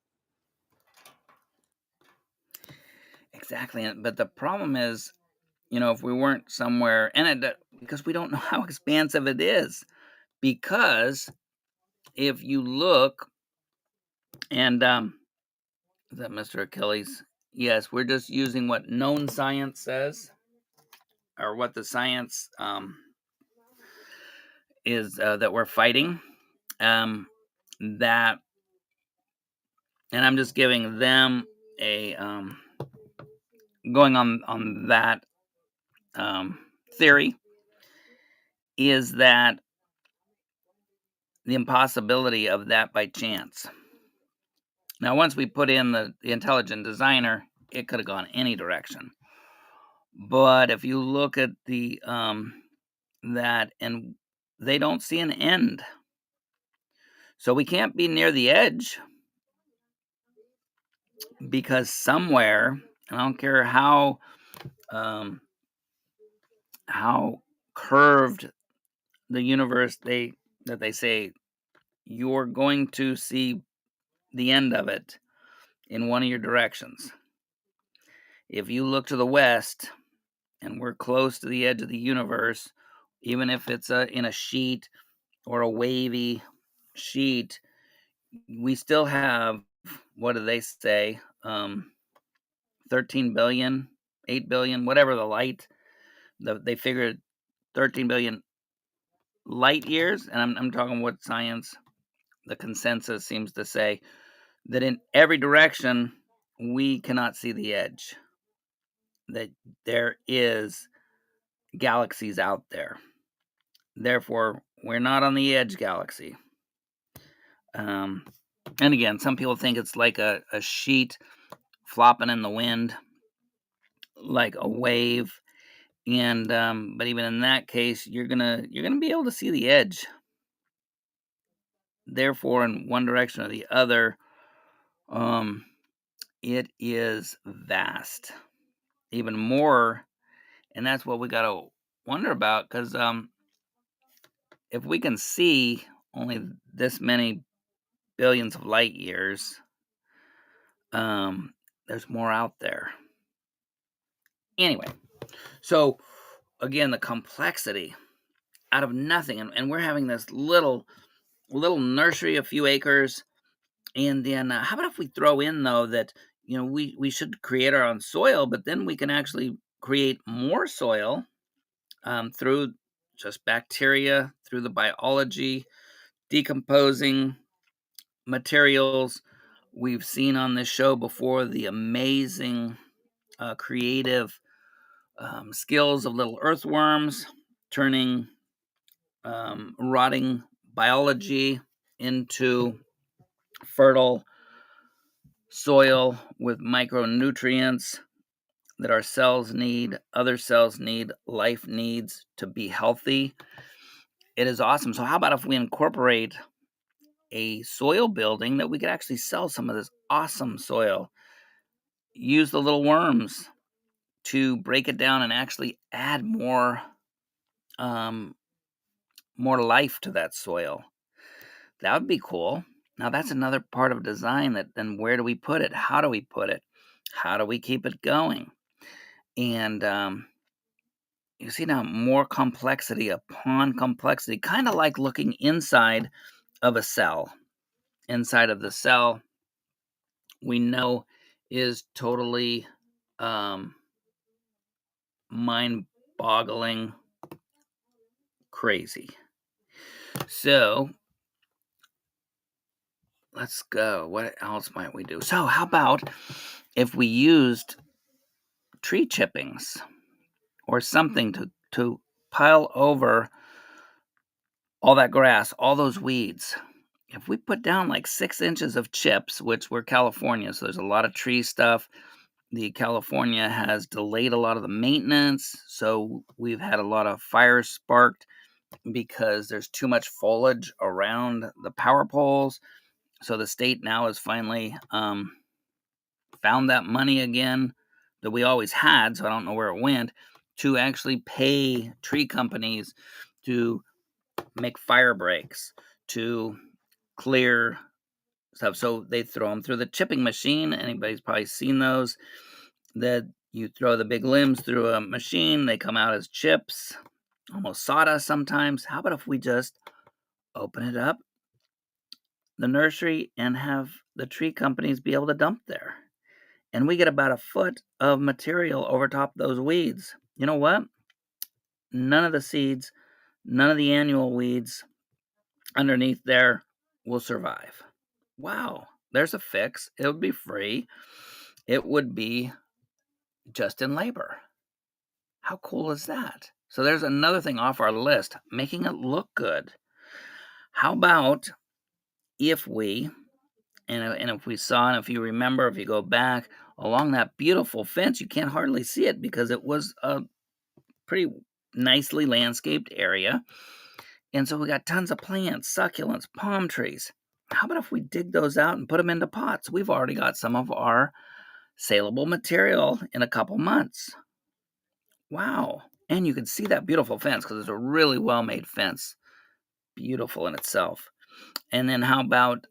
exactly. But the problem is, if we weren't somewhere, because we don't know how expansive it is. Because if you look, and is that Mr. Achilles? Yes, we're just using what known science says, or what the science is that we're fighting. That, and I'm just giving them a going on that theory, is that the impossibility of that by chance. Now, once we put in the intelligent designer, it could have gone any direction. But if you look at the that, and they don't see an end, so we can't be near the edge, because somewhere, I don't care um, how curved the universe that they say, you're going to see the end of it in one of your directions. If you look to the west, and we're close to the edge of the universe, even if it's in a sheet or a wavy sheet, we still have, what do they say, 13 billion, 8 billion, whatever the light, they figured 13 billion light years, and I'm talking what science, the consensus seems to say, that in every direction we cannot see the edge, that there is galaxies out there. Therefore, we're not on the edge galaxy. And again, some people think it's like a sheet flopping in the wind, like a wave. And but even in that case, you're gonna be able to see the edge. Therefore, in one direction or the other, um, it is vast, even more, and that's what we got to wonder about. Because if we can see only this many billions of light years, there's more out there. Anyway, so again, the complexity out of nothing, and we're having this little nursery, a few acres, and then how about if we throw in, though, that we should create our own soil, but then we can actually create more soil through just bacteria, through the biology, decomposing materials. We've seen on this show before the amazing creative skills of little earthworms, turning rotting biology into fertile soil with micronutrients that our cells need, other cells need, life needs to be healthy. It is awesome. So, how about if we incorporate a soil building that we could actually sell some of this awesome soil? Use the little worms to break it down and actually add um, more life to that soil. That would be cool. Now, that's another part of design that then where do we put it? How do we put it? How do we keep it going? And you see now more complexity upon complexity, kind of like looking inside of a cell. Inside of the cell, we know is totally mind boggling crazy. So let's go. What else might we do? So, how about if we used tree chippings or something to pile over all that grass, all those weeds? If we put down like 6 inches of chips, which we're California, so there's a lot of tree stuff. The California has delayed a lot of the maintenance, so we've had a lot of fires sparked because there's too much foliage around the power poles. So the state now has finally found that money again that we always had, so I don't know where it went, to actually pay tree companies to make fire breaks, to clear stuff. So they throw them through the chipping machine. Anybody's probably seen those, that you throw the big limbs through a machine, they come out as chips, almost sawdust sometimes. How about if we just open it up, the nursery, and have the tree companies be able to dump there? And we get about a foot of material over top those weeds. You know what? None of the seeds, none of the annual weeds underneath there will survive. Wow, there's a fix. It would be free. It would be just in labor. How cool is that? So there's another thing off our list, making it look good. How about if we, and if we saw, and if you remember, if you go back along that beautiful fence, you can't hardly see it because it was a pretty nicely landscaped area. And so we got tons of plants, succulents, palm trees. How about if we dig those out and put them into pots? We've already got some of our saleable material in a couple months. Wow. And you can see that beautiful fence because it's a really well-made fence. Beautiful in itself. And then how about,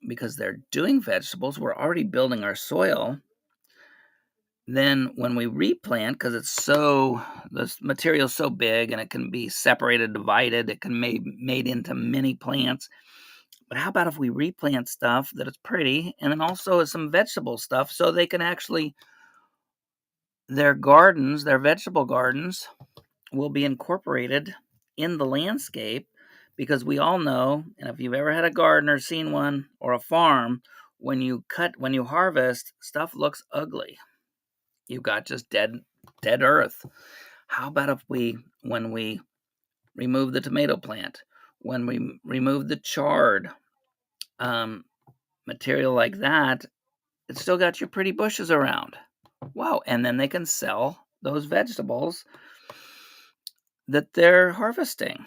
because they're doing vegetables, we're already building our soil. Then when we replant, because the material's so big and it can be separated, divided, it can be made into many plants. But how about if we replant stuff that is pretty, and then also some vegetable stuff, so they can actually, their gardens, their vegetable gardens, will be incorporated in the landscape, because we all know, and if you've ever had a garden or seen one or a farm, when you harvest, stuff looks ugly. You've got just dead earth. How about if when we remove the tomato plant, when we remove the chard material like that, it's still got your pretty bushes around. Wow. And then they can sell those vegetables that they're harvesting.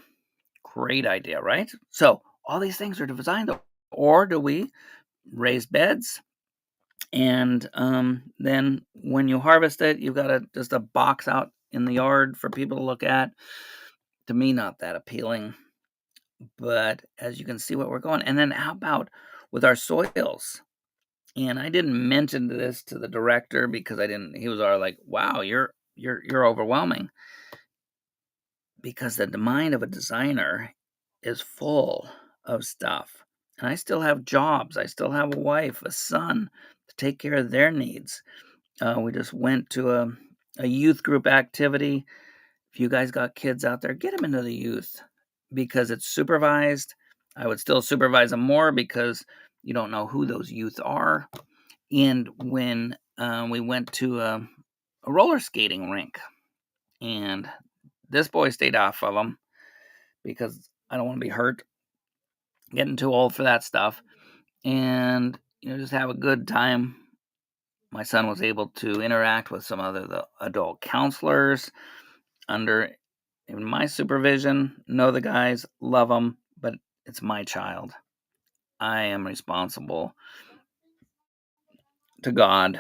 Great idea, right? So all these things are designed, or do we raise beds, and then when you harvest it, you've got just a box out in the yard for people to look at? To me, not that appealing. But as you can see what we're going. And then how about with our soils? And I didn't mention this to the director because he was already like, wow, you're overwhelming. Because the mind of a designer is full of stuff. And I still have jobs. I still have a wife, a son to take care of their needs. We just went to a youth group activity. If you guys got kids out there, get them into the youth, because it's supervised. I would still supervise them more because you don't know who those youth are. And when we went to a roller skating rink, And this boy stayed off of them because I don't want to be hurt. Getting too old for that stuff. And, just have a good time. My son was able to interact with some other the adult counselors under in my supervision. Know the guys, love them, but it's my child. I am responsible to God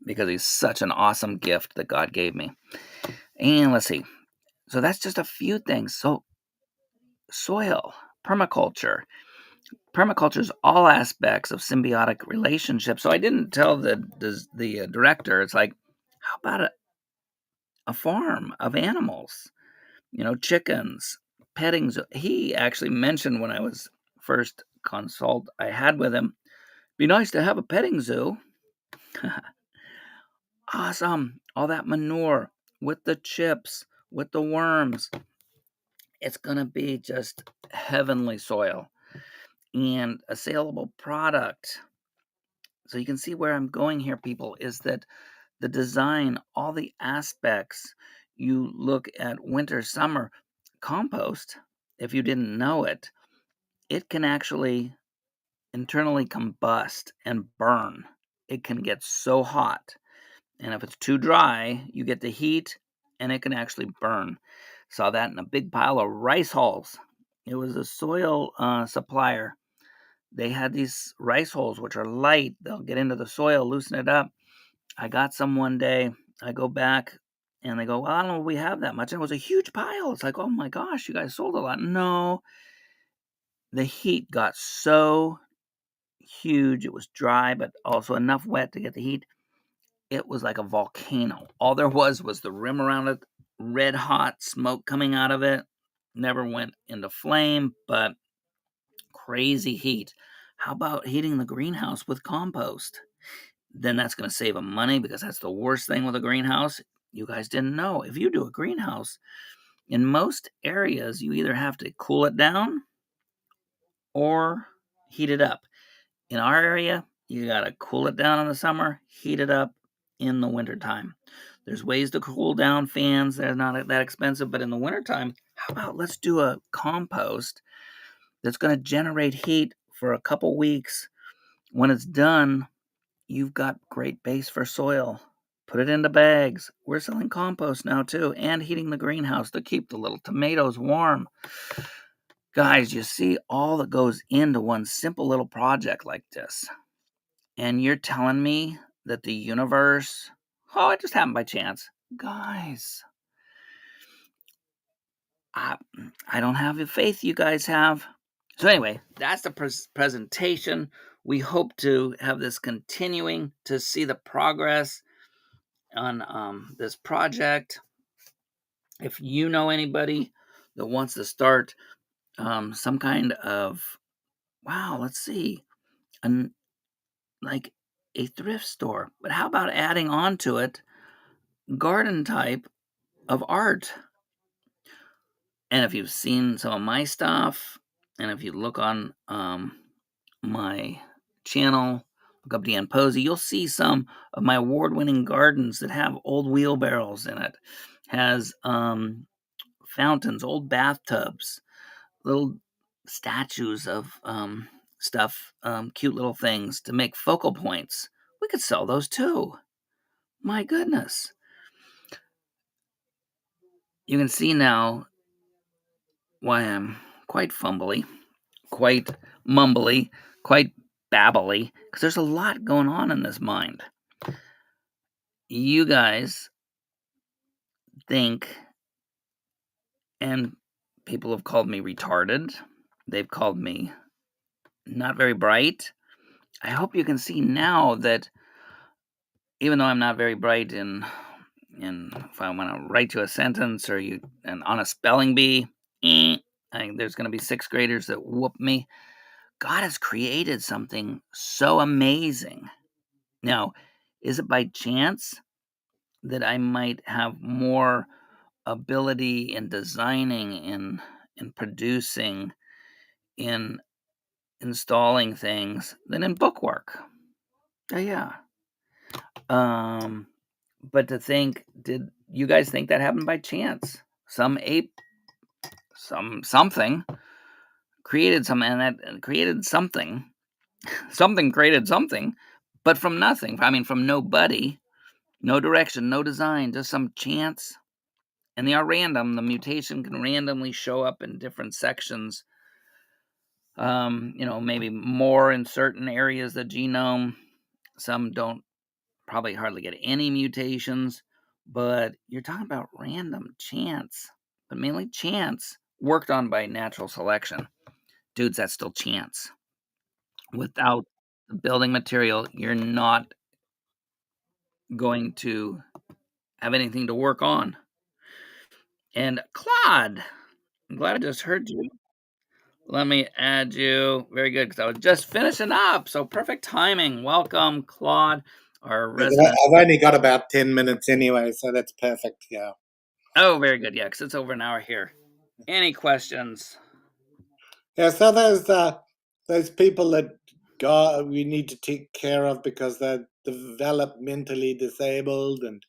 because he's such an awesome gift that God gave me. And let's see. So that's just a few things. So soil, permaculture. Permaculture is all aspects of symbiotic relationships. So I didn't tell the director. It's like, how about a farm of animals? Chickens, petting. He actually mentioned when I was first consult I had with him, be nice to have a petting zoo. Awesome. All that manure with the chips, with the worms. It's going to be just heavenly soil and a saleable product. So you can see where I'm going here, people, is that the design, all the aspects, you look at winter, summer, compost, if you didn't know it, it can actually internally combust and burn. It can get so hot. And if it's too dry, you get the heat and it can actually burn. Saw that in a big pile of rice hulls. It was a soil supplier. They had these rice hulls, which are light. They'll get into the soil, loosen it up. I got some one day. I go back and they go, well, I don't know if we have that much. And it was a huge pile. It's like, oh my gosh, you guys sold a lot. No, the heat got so huge. It was dry, but also enough wet to get the heat. It was like a volcano. All there was the rim around it, red hot smoke coming out of it. Never went into flame, but crazy heat. How about heating the greenhouse with compost? Then that's going to save them money because that's the worst thing with a greenhouse. You guys didn't know. If you do a greenhouse, in most areas, you either have to cool it down or heat it up. In our area, you got to cool it down in the summer, heat it up in the wintertime. There's ways to cool down fans. They're not that expensive, but in the wintertime, how about let's do a compost that's going to generate heat for a couple weeks. When it's done, you've got great base for soil. Put it into bags. We're selling compost now too, and heating the greenhouse to keep the little tomatoes warm. Guys, you see all that goes into one simple little project like this. And you're telling me that the universe, oh, it just happened by chance. Guys, I don't have the faith you guys have. So anyway, that's the presentation. We hope to have this continuing to see the progress on this project. If you know anybody that wants to start some kind of, let's see, like a thrift store. But how about adding on to it garden type of art? And if you've seen some of my stuff, and if you look on my channel, look up Dan Pozzi, you'll see some of my award-winning gardens that have old wheelbarrows in it. Has fountains, old bathtubs, little statues of stuff, cute little things to make focal points. We could sell those too. My goodness. You can see now why I'm quite fumbly, quite mumbly, quite babbly, because there's a lot going on in this mind. You guys think, and people have called me retarded. They've called me not very bright. I hope you can see now that even though I'm not very bright in if I want to write you a sentence or on a spelling bee, there's going to be sixth graders that whoop me. God has created something so amazing. Now, is it by chance that I might have more ability in designing, in producing, in installing things than in bookwork? Yeah. But to think, did you guys think that happened by chance? Some ape, something created some, and that created something. Something created something, but from nothing. I mean, from nobody, no direction, no design, just some chance. And they are random. The mutation can randomly show up in different sections. Maybe more in certain areas of the genome. Some don't probably hardly get any mutations, but you're talking about random chance, but mainly chance worked on by natural selection. Dudes, that's still chance. Without the building material, you're not going to have anything to work on. And Claude, I'm glad I just heard you. Let me add you. Very good, because I was just finishing up. So perfect timing. Welcome, Claude, our resident. I've only got about 10 minutes anyway, so that's perfect. Yeah. Oh, very good. Yeah, because it's over an hour here. Any questions? Yeah. So those people that we need to take care of because they're developmentally disabled, and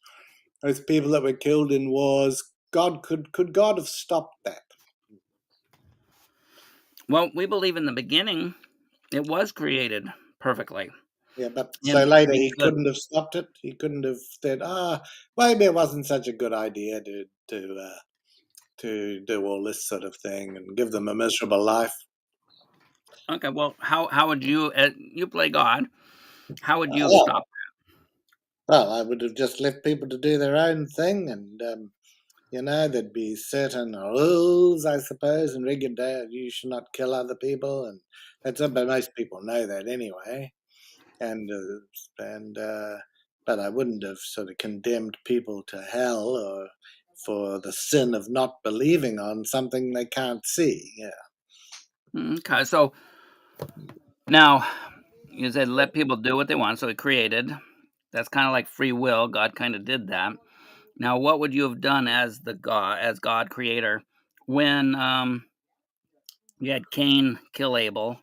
those people that were killed in wars. Could God have stopped that? Well, we believe in the beginning it was created perfectly. Yeah, but so And later he because couldn't have stopped it. He couldn't have said, maybe it wasn't such a good idea to do all this sort of thing and give them a miserable life. okay, well, how would you you play God? How would you have Oh, stopped? well, I would have just left people to do their own thing, and there'd be certain rules, I suppose, and regular. You should not kill other people, and but most people know that anyway. And but I wouldn't have sort of condemned people to hell or for the sin of not believing on something they can't see. Yeah. Okay, so now you said let people do what they want, so he created. That's kind of like free will. God kind of did that. Now, what would you have done as God creator, when you had Cain kill Abel?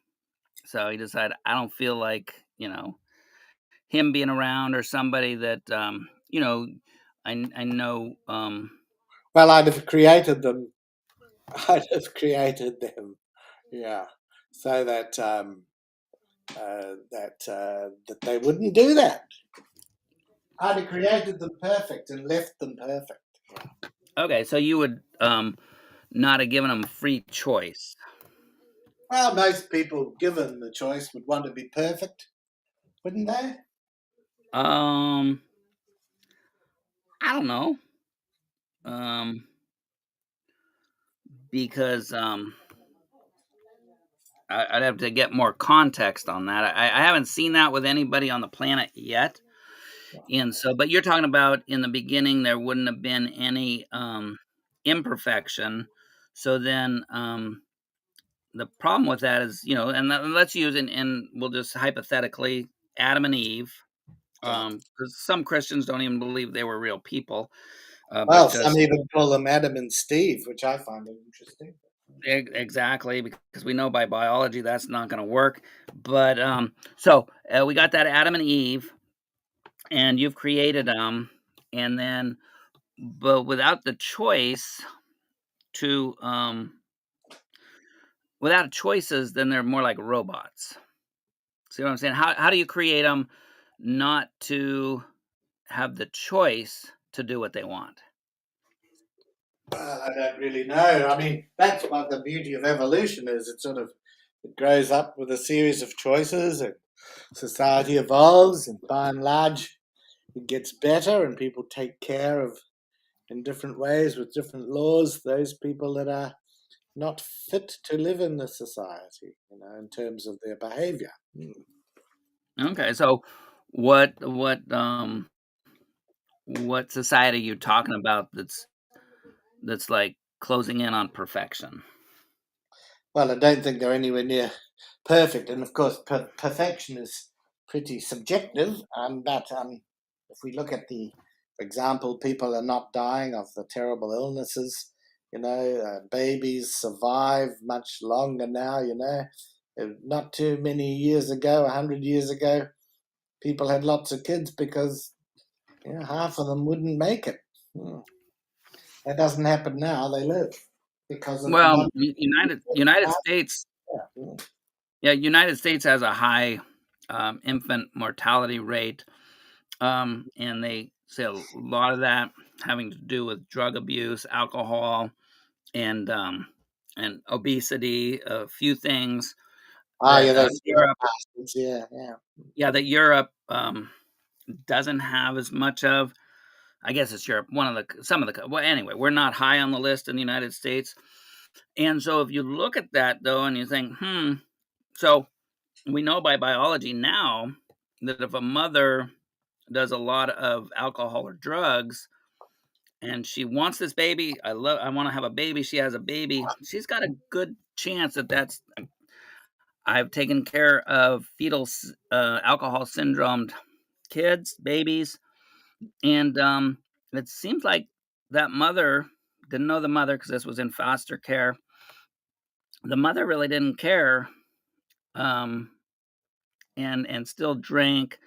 So he decided, I don't feel like him being around, or somebody that I know. Well, I'd have created them. I'd have created them. Yeah, so that they wouldn't do that. I'd have created them perfect and left them perfect. Okay, so you would not have given them free choice. Well, most people, given the choice, would want to be perfect, wouldn't they? Um, I don't know. Because I'd have to get more context on that. I haven't seen that with anybody on the planet yet. And so, but you're talking about in the beginning, there wouldn't have been any imperfection. So then, the problem with that is, and let's use and we'll just hypothetically Adam and Eve, Yeah. because some Christians don't even believe they were real people, but Well, some just even call them Adam and Steve, which I find interesting. exactly, because we know by biology that's not going to work. But so we got that Adam and Eve, and you've created them, and then but without the choice to without choices, then they're more like robots. See what I'm saying? How do you create them not to have the choice to do what they want? Well, I don't really know. I mean, that's what the beauty of evolution is. It grows up with a series of choices, and society evolves, and by and large, it gets better, and people take care of, in different ways with different laws, those people that are not fit to live in the society, in terms of their behavior. Okay, so what society are you talking about that's like closing in on perfection? Well, I don't think they're anywhere near perfect, and of course, perfection is pretty subjective. But if we look at for example, people are not dying of the terrible illnesses. Babies survive much longer now. Not too many years ago, 100 years ago, people had lots of kids because half of them wouldn't make it. Hmm. That doesn't happen now. They live because of the Well, money. United States, yeah, United States has a high infant mortality rate, and they say a lot of that having to do with drug abuse, alcohol, and obesity. A few things Ah, that yeah, those fat Europe, bastards. Yeah, yeah. yeah, that Europe doesn't have as much of. I guess it's Europe. Some of the, well, anyway, we're not high on the list in the United States, and so if you look at that though, and you think, so we know by biology now that if a mother does a lot of alcohol or drugs and she wants this baby, I want to have a baby, she has a baby, she's got a good chance that's. I've taken care of alcohol syndrome kids, babies, and it seems like that mother didn't know the mother because this was in foster care. The mother really didn't care, um, and still drank,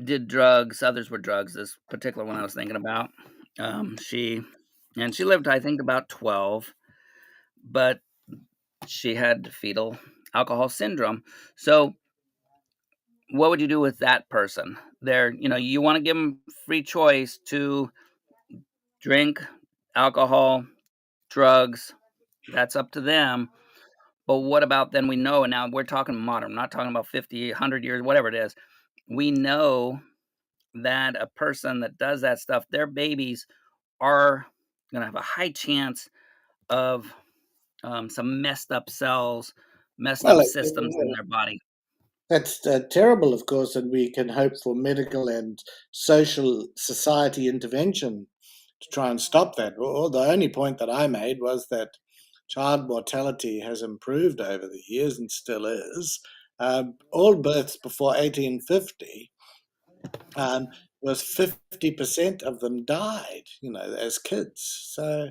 did drugs. Others were drugs. This particular one I was thinking about. She and she lived, I think, about 12, but she had fetal alcohol syndrome. So, what would you do with that person? You want to give them free choice to drink alcohol, drugs. That's up to them. But what about then we know, and now we're talking modern, I'm not talking about 50, 100 years, whatever it is. We know that a person that does that stuff, their babies are going to have a high chance of some messed up cells, messed Well, up systems in their body. that's terrible, of course, and we can hope for medical and social society intervention to try and stop that. Well, the only point that I made was that child mortality has improved over the years and still is. All births before 1850 was 50% of them died, as kids. So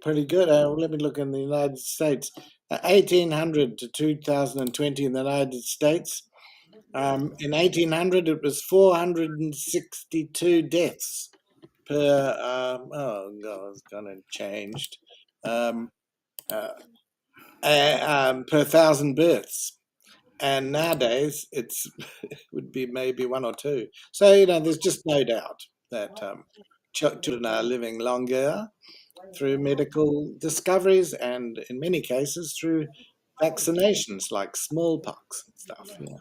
pretty good. Let me look in the United States. 1800 to 2020 in the United States. In 1800, it was 462 deaths per. Oh God, it's gone and changed. Um, uh, per thousand births, and nowadays it would be maybe one or two. So there's just no doubt that children are living longer through medical discoveries, and in many cases through vaccinations like smallpox and stuff. Yeah.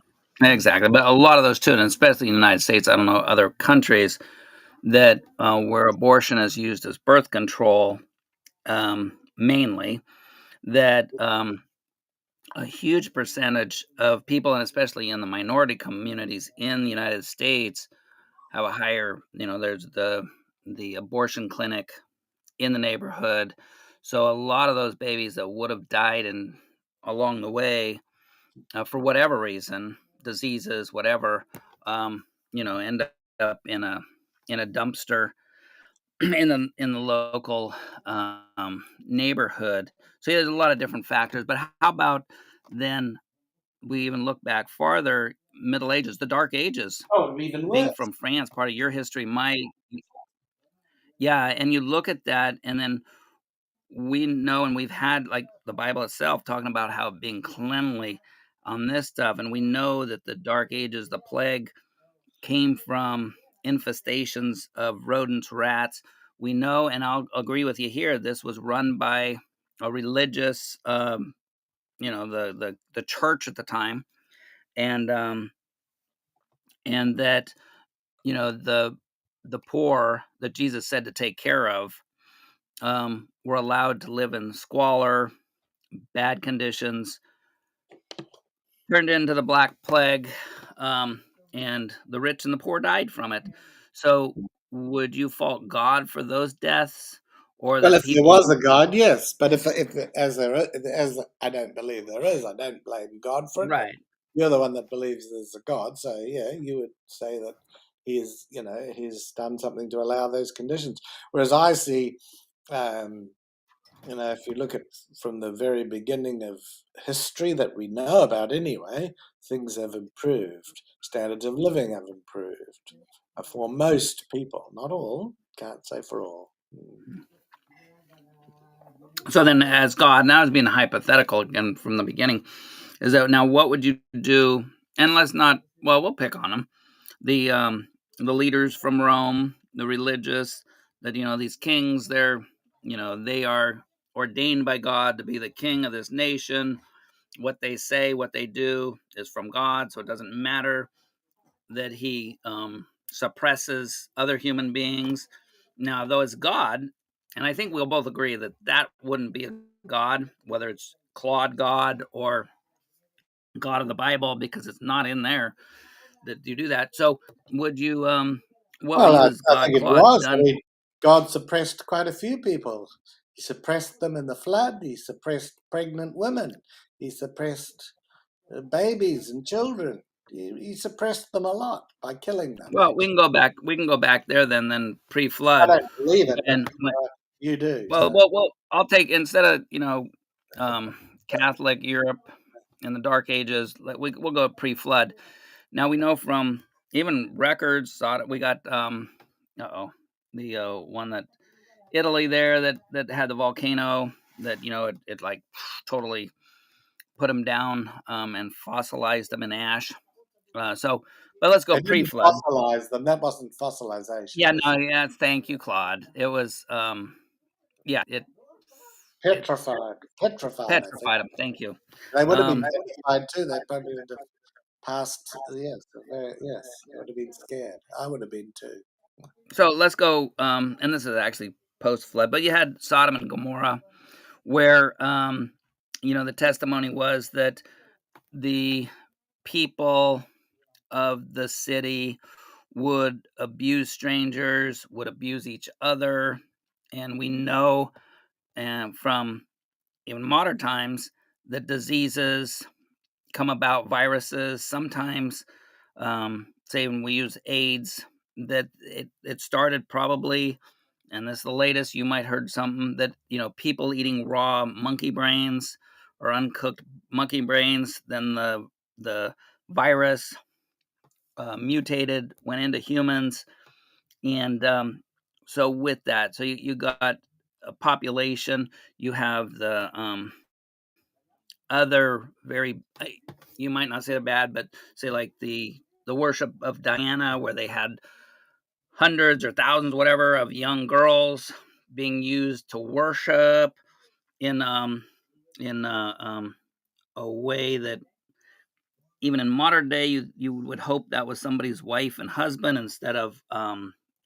Exactly. But a lot of those children, especially in the United States, I don't know other countries, that where abortion is used as birth control, mainly, that a huge percentage of people, and especially in the minority communities in the United States, have a higher, there's the abortion clinic in the neighborhood. So a lot of those babies that would have died along the way, for whatever reason, diseases, whatever, end up in a dumpster in the local neighborhood. So yeah, there's a lot of different factors. But how about then we even look back farther, Middle Ages, the Dark Ages, Oh, even being worse. from France, part of your history, yeah, and you look at that, and then we know, and we've had like the Bible itself talking about how being cleanly on this stuff, and we know that the Dark Ages, the plague came from infestations of rodents, rats. We know, and I'll agree with you here, this was run by a religious, the church at the time, and that the poor that Jesus said to take care of were allowed to live in squalor, bad conditions, turned into the Black Plague, and the rich and the poor died from it. So, would you fault God for those deaths, or Well, the if there people? was a God, yes, but if as I don't believe there is, I don't blame God for it. But Right. you're the one that believes there's a God, so yeah, you would say that he's done something to allow those conditions. Whereas I see um, if you look at from the very beginning of history that we know about anyway, things have improved. Standards of living have improved for most people, not all. Can't say for all. So then, as God, now as being hypothetical again from the beginning, is that now what would you do? And let's not. Well, we'll pick on them. The leaders from Rome, the religious, that these kings. They are ordained by God to be the king of this nation. What they say, what they do, is from God, so it doesn't matter that he suppresses other human beings. Now, though it's God, and I think we'll both agree that that wouldn't be a God, whether it's Claude God or God of the Bible, because it's not in there that you do that. So, would you, what would Well, you I, as I God think it Claude was. I done? mean, God suppressed quite a few people. He suppressed them in the flood. He suppressed pregnant women. He suppressed babies and children. He suppressed them a lot by killing them. Well, we can go back. We can go back there then I pre-flood, don't believe it, but when you do. well, So well, well, I'll take instead of um, Catholic Europe in the Dark Ages. We'll go pre-flood. Now we know from even records. We got the one that Italy there that had the volcano that it like totally put them down and fossilized them in ash. But let's go they didn't pre-flood. fossilize them. That wasn't fossilization. Yeah, Was no, yeah, thank you, Claude. It was yeah, it petrified. I think petrified them. Thank you. they would have been Um, petrified too. They probably would have passed. Yes, yes. They would have been scared. I would have been too. so let's go. And this is actually post flood, but you had Sodom and Gomorrah, where the testimony was that the people of the city would abuse strangers, would abuse each other, and we know, from even modern times, that diseases come about, viruses. Sometimes, say when we use AIDS, that it started probably, and this is the latest. You might heard something that people eating raw monkey brains or uncooked monkey brains. Then the virus mutated, went into humans, and so with that, so you got a population. You have the other very, you might not say it bad, but say like the worship of Diana, where they had hundreds or thousands, whatever, of young girls being used to worship in a way that even in modern day you would hope that was somebody's wife and husband instead of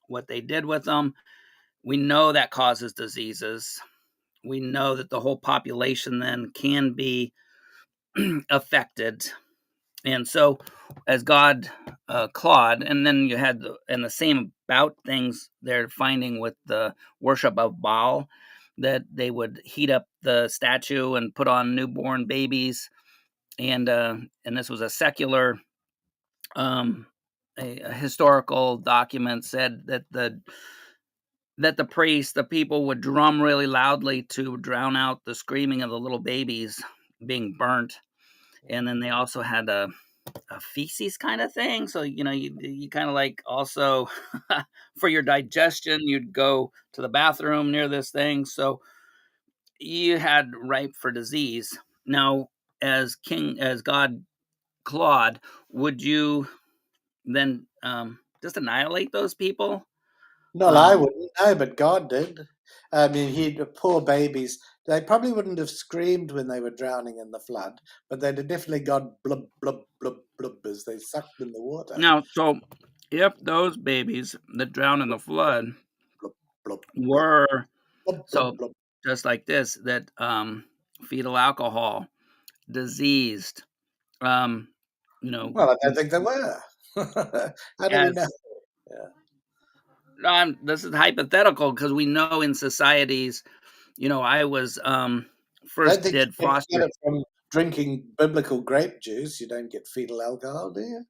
what they did with them. We know that causes diseases. We know that the whole population then can be affected. And so, as God, Claude, and then you had the same about things they're finding with the worship of Baal, that they would heat up the statue and put on newborn babies, and this was a secular, um, a historical document said that the priests, the people would drum really loudly to drown out the screaming of the little babies being burnt, and then they also had a feces kind of thing. So you kind of like also for your digestion, you'd go to the bathroom near this thing. So you had ripe for disease. Now, as God Claude, would you then just annihilate those people? No, I Um, wouldn't. No, but God did. I mean, he poor babies. They probably wouldn't have screamed when they were drowning in the flood, but they'd have definitely gone blub blub blub blub as they sucked in the water. Now, so if those babies that drowned in the flood Blub blub blub were, blub blub so blub. just like this, that fetal alcohol, diseased, um, you know, Well, I don't think they were. How do we know? as Yeah. this is hypothetical because we know in societies, I was I don't first think did you get foster it from drinking biblical grape juice. You don't get fetal alcohol, do you?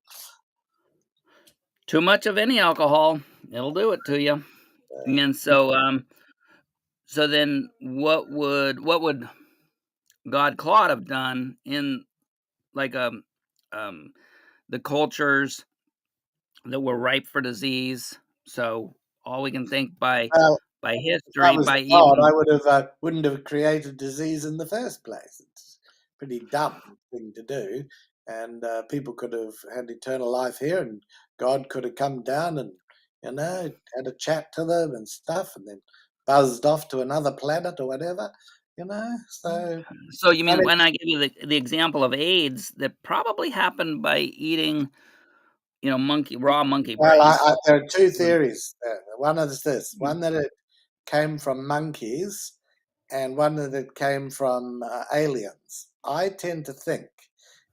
too much of any alcohol, it'll do it to you. And so So then what would God Claude have done in like um the cultures that were ripe for disease? So all we can think Well, by if I history, was by God, I even wouldn't have created disease in the first place. It's a pretty dumb thing to do, and people could have had eternal life here, and God could have come down and had a chat to them and stuff, and then buzzed off to another planet or whatever. So so you I mean mean, when I give you the example of AIDS, that probably happened by eating, raw monkey well, brains. there are two When theories. One is this: one that it came from monkeys, and one that it came from aliens. I tend to think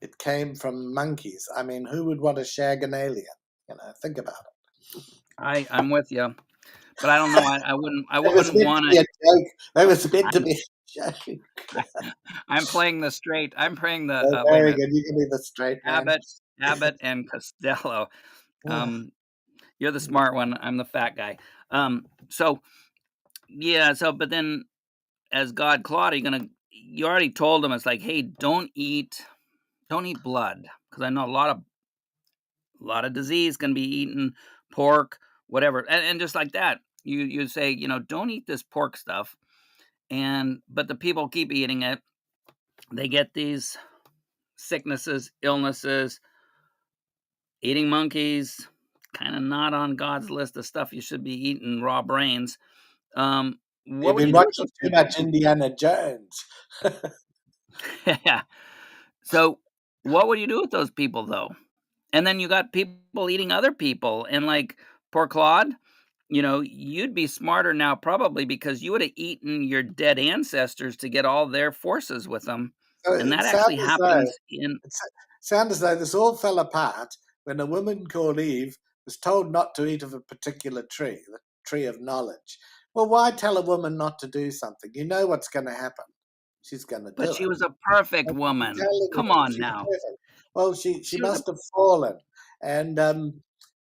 it came from monkeys. I mean, who would want to shag an alien? Think about I'm with you, but I don't know. I it. It was wouldn't meant to want be a to. joke. It was meant to be a joke. I'm playing the straight. I'm playing the Oh, wait a very minute. good. You can be the straight man. Abbott and Costello. Um, you're the smart one. I'm the fat guy. So yeah. So but then as God Claude, you already told him it's like, hey, don't eat blood because I know a lot of disease can be eaten, pork, whatever, and just like that, you say, don't eat this pork stuff, but the people keep eating it. They get these sicknesses, illnesses. Eating monkeys, kind of not on God's list of stuff you should be eating raw brains. What You've would been you do with watching those too people? much Indiana Jones. Yeah. So what would you do with those people though? And then you got people eating other people, and like poor Claude, you'd be smarter now probably because you would have eaten your dead ancestors to get all their forces with them, So and it that sounds actually as though happens in. it sounds as though this all fell apart when a woman called Eve was told not to eat of a particular tree, the tree of knowledge. Well, why tell a woman not to do something? You know what's going to happen. She's going to But do she it. was a perfect That's what you woman. tell Come everybody. on She's now. perfect. Well, she She was a must have fallen, and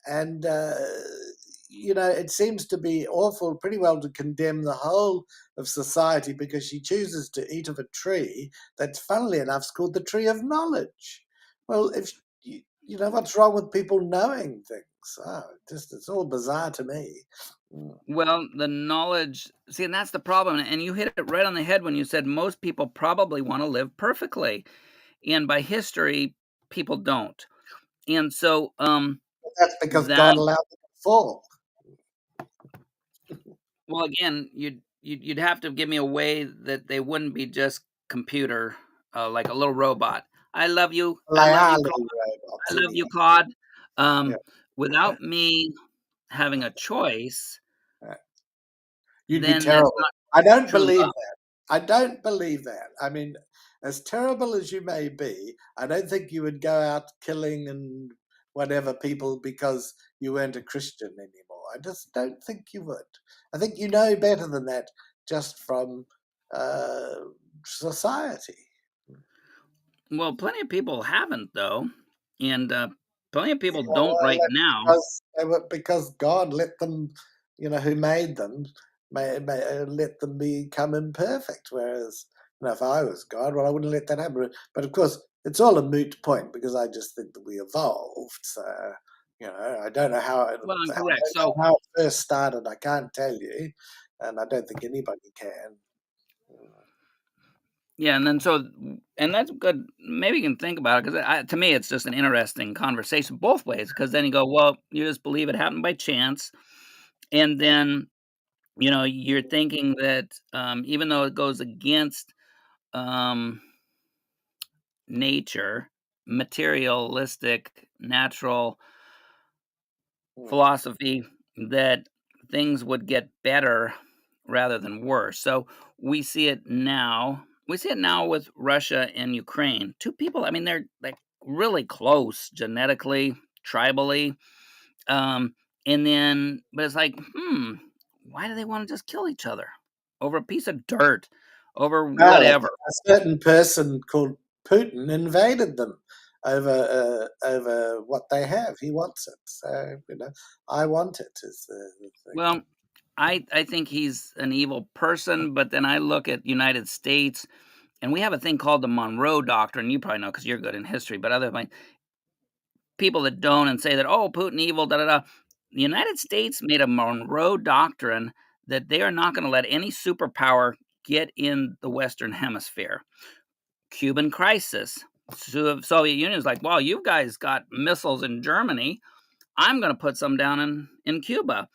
and it seems to be awful, pretty well to condemn the whole of society because she chooses to eat of a tree that's, funnily enough, is called the tree of knowledge. Well, if what's wrong with people knowing things? Oh, it's all bizarre to me. Mm. Well, the knowledge, see, and that's the problem. And you hit it right on the head when you said most people probably want to live perfectly. And by history, people don't. And so That's because that God allowed them to fall. well again, you'd have to give me a way that they wouldn't be just computer, like a little robot. I love you. Well, I they love are you, Claude. little robots I in love the you, end. Claude. Yeah. Without me having a choice, Yeah. You'd be then that's terrible. not I don't true believe love. that. I don't believe that. I mean, as terrible as you may be, I don't think you would go out killing and whatever people because you weren't a Christian anymore. I just don't think you would. I think you know better than that just from uh, society. Well, plenty of people haven't though, and plenty of people Yeah, don't well, right that's now. because God let them, who made them, let them become imperfect. Whereas, if I was God, well, I wouldn't let that happen. But of course, it's all a moot point because I just think that we evolved. So, I don't know Well, I don't correct. So know how it first started. I can't tell you, and I don't think anybody can. yeah, and that's good. Maybe you can think about it because to me, it's just an interesting conversation both ways. Because then you go, well, you just believe it happened by chance, and then you're thinking that even though it goes against um, nature, materialistic, natural Mm, philosophy, that things would get better rather than worse. So we see it now. We see it now with Russia and Ukraine. Two people, I mean, they're like really close genetically, tribally. Um, and then, but it's like, why do they want to just kill each other over a piece of dirt, over Well, whatever? a certain person called Putin invaded them over what they have. He wants it, so I want it. Is the thing. Well, I think he's an evil person, but then I look at United States, and we have a thing called the Monroe Doctrine. You probably know because you're good in history, but other people that don't and say that, oh, Putin evil, da da da. The United States made a Monroe Doctrine that they are not going to let any superpower get in the Western Hemisphere. Cuban crisis. Soviet Union is like, well, you guys got missiles in Germany. I'm going to put some down in Cuba.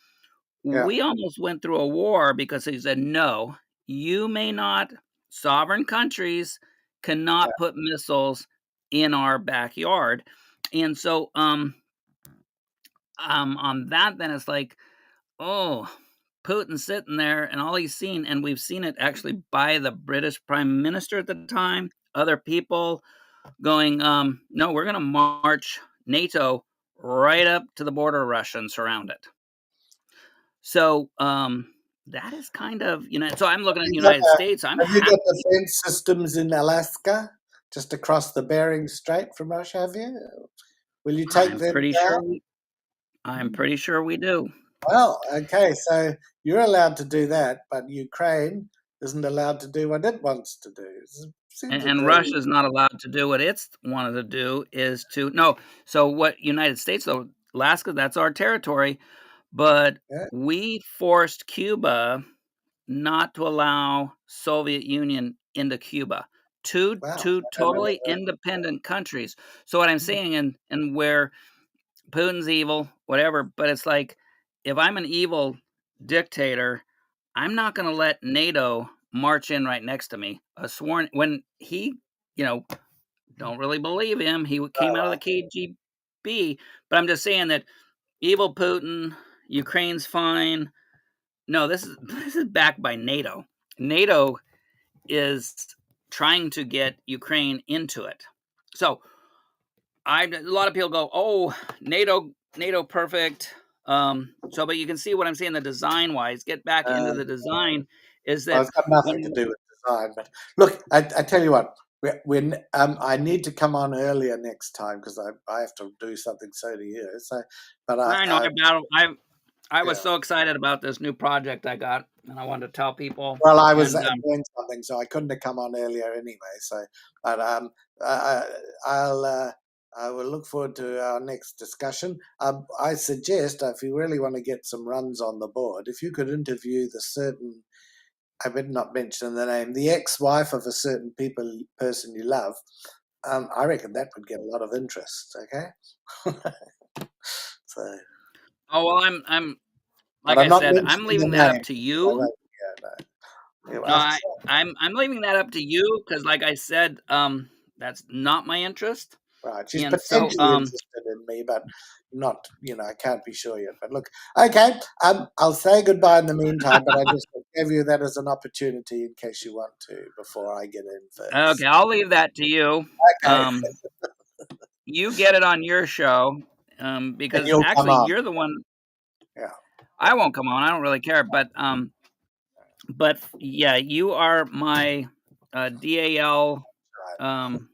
Yeah, We almost went through a war because he said, no, you may not, sovereign countries yeah, cannot put missiles in our backyard. And so on that, then it's like, oh, Putin's sitting there and all he's seen, and we've seen it actually by the British Prime Minister at the time, other people going, no, we're going to march NATO right up to the border of Russia and surround it. So that is kind of, so I'm looking at the you got United States. I'm have you happy. got defense systems in Alaska, just across the Bering Strait from Russia? Have you? Will you take I'm them pretty down? sure I'm pretty sure we do. Well, okay, so you're allowed to do that, but Ukraine isn't allowed to do what it wants to do. It seems a And bit. Russia's not allowed to do what it's wanted to do is to no. So what United States though, Alaska, that's our territory, but Yeah, we forced Cuba not to allow Soviet Union into Cuba. Two wow, two I don't know totally independent countries. So what I'm saying, and where Putin's evil, whatever, but it's like if I'm an evil dictator, I'm not going to let NATO march in right next to me. A sworn when he, you know, don't really believe him. He came out of the KGB, but I'm just saying that evil Putin, Ukraine's fine. No, this is backed by NATO. NATO is trying to get Ukraine into it. So a lot of people go, oh, NATO perfect. But you can see what I'm saying. The design wise, get back into Uh, the design. Is well, that it's got nothing to when do with design. But look, I tell you what, I need to come on earlier next time because I have to do something so do you. So, but I know I was yeah. so excited about this new project I got, and I wanted to tell people. Well, I was And doing something, so I couldn't have come on earlier anyway. So, but I, I'll I will look forward to our next discussion. I suggest if you really want to get some runs on the board, if you could interview the certain, I better not mention the name, the ex-wife of a certain person you love. I reckon that would get a lot of interest. Okay, so, oh well, I'm but like I'm I not said, I'm mentioning the leaving that up name. to I you. won't, yeah, no. No, Yeah, I'm leaving that up to you because, like I said, that's not my interest. right. She's And so, potentially interested in me, but not, I can't be sure yet. But look, okay, I'll say goodbye in the meantime, but I just gave you that as an opportunity in case you want to before I get in okay, first. I'll leave that to you. Okay, You get it on your show, and because you'll come actually on. you're the one. Yeah, I won't come on. I don't really care, but yeah, you are my DAL right. um,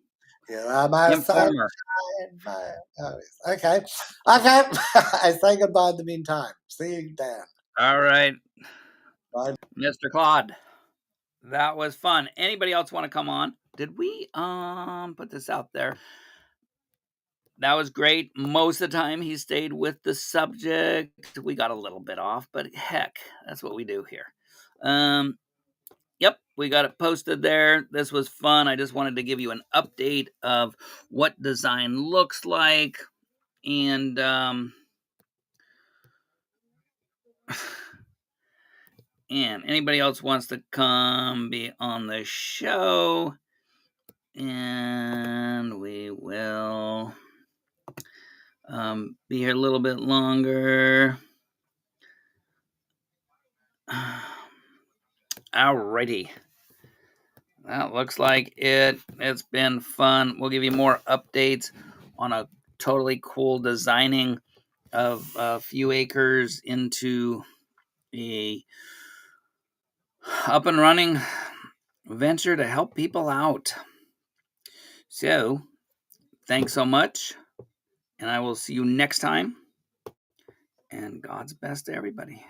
You are my sunshine. informer. My, oh, okay, okay. I say goodbye in the meantime. See you, Dan. All right, Bye. Mr. Claude. That was fun. Anybody else want to come on? Did we put this out there? That was great. Most of the time he stayed with the subject. We got a little bit off, but heck, that's what we do here. Um Yep, we got it posted there. This was fun. I just wanted to give you an update of what design looks like. And and anybody else wants to come be on the show, and we will be here a little bit longer. Alrighty. That looks like it. It's been fun. We'll give you more updates on a totally cool designing of a few acres into a up and running venture to help people out. So, thanks so much, and I will see you next time. And God's best to everybody.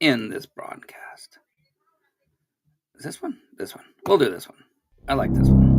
in this broadcast. Is this one? This one. We'll do this one. I like this one.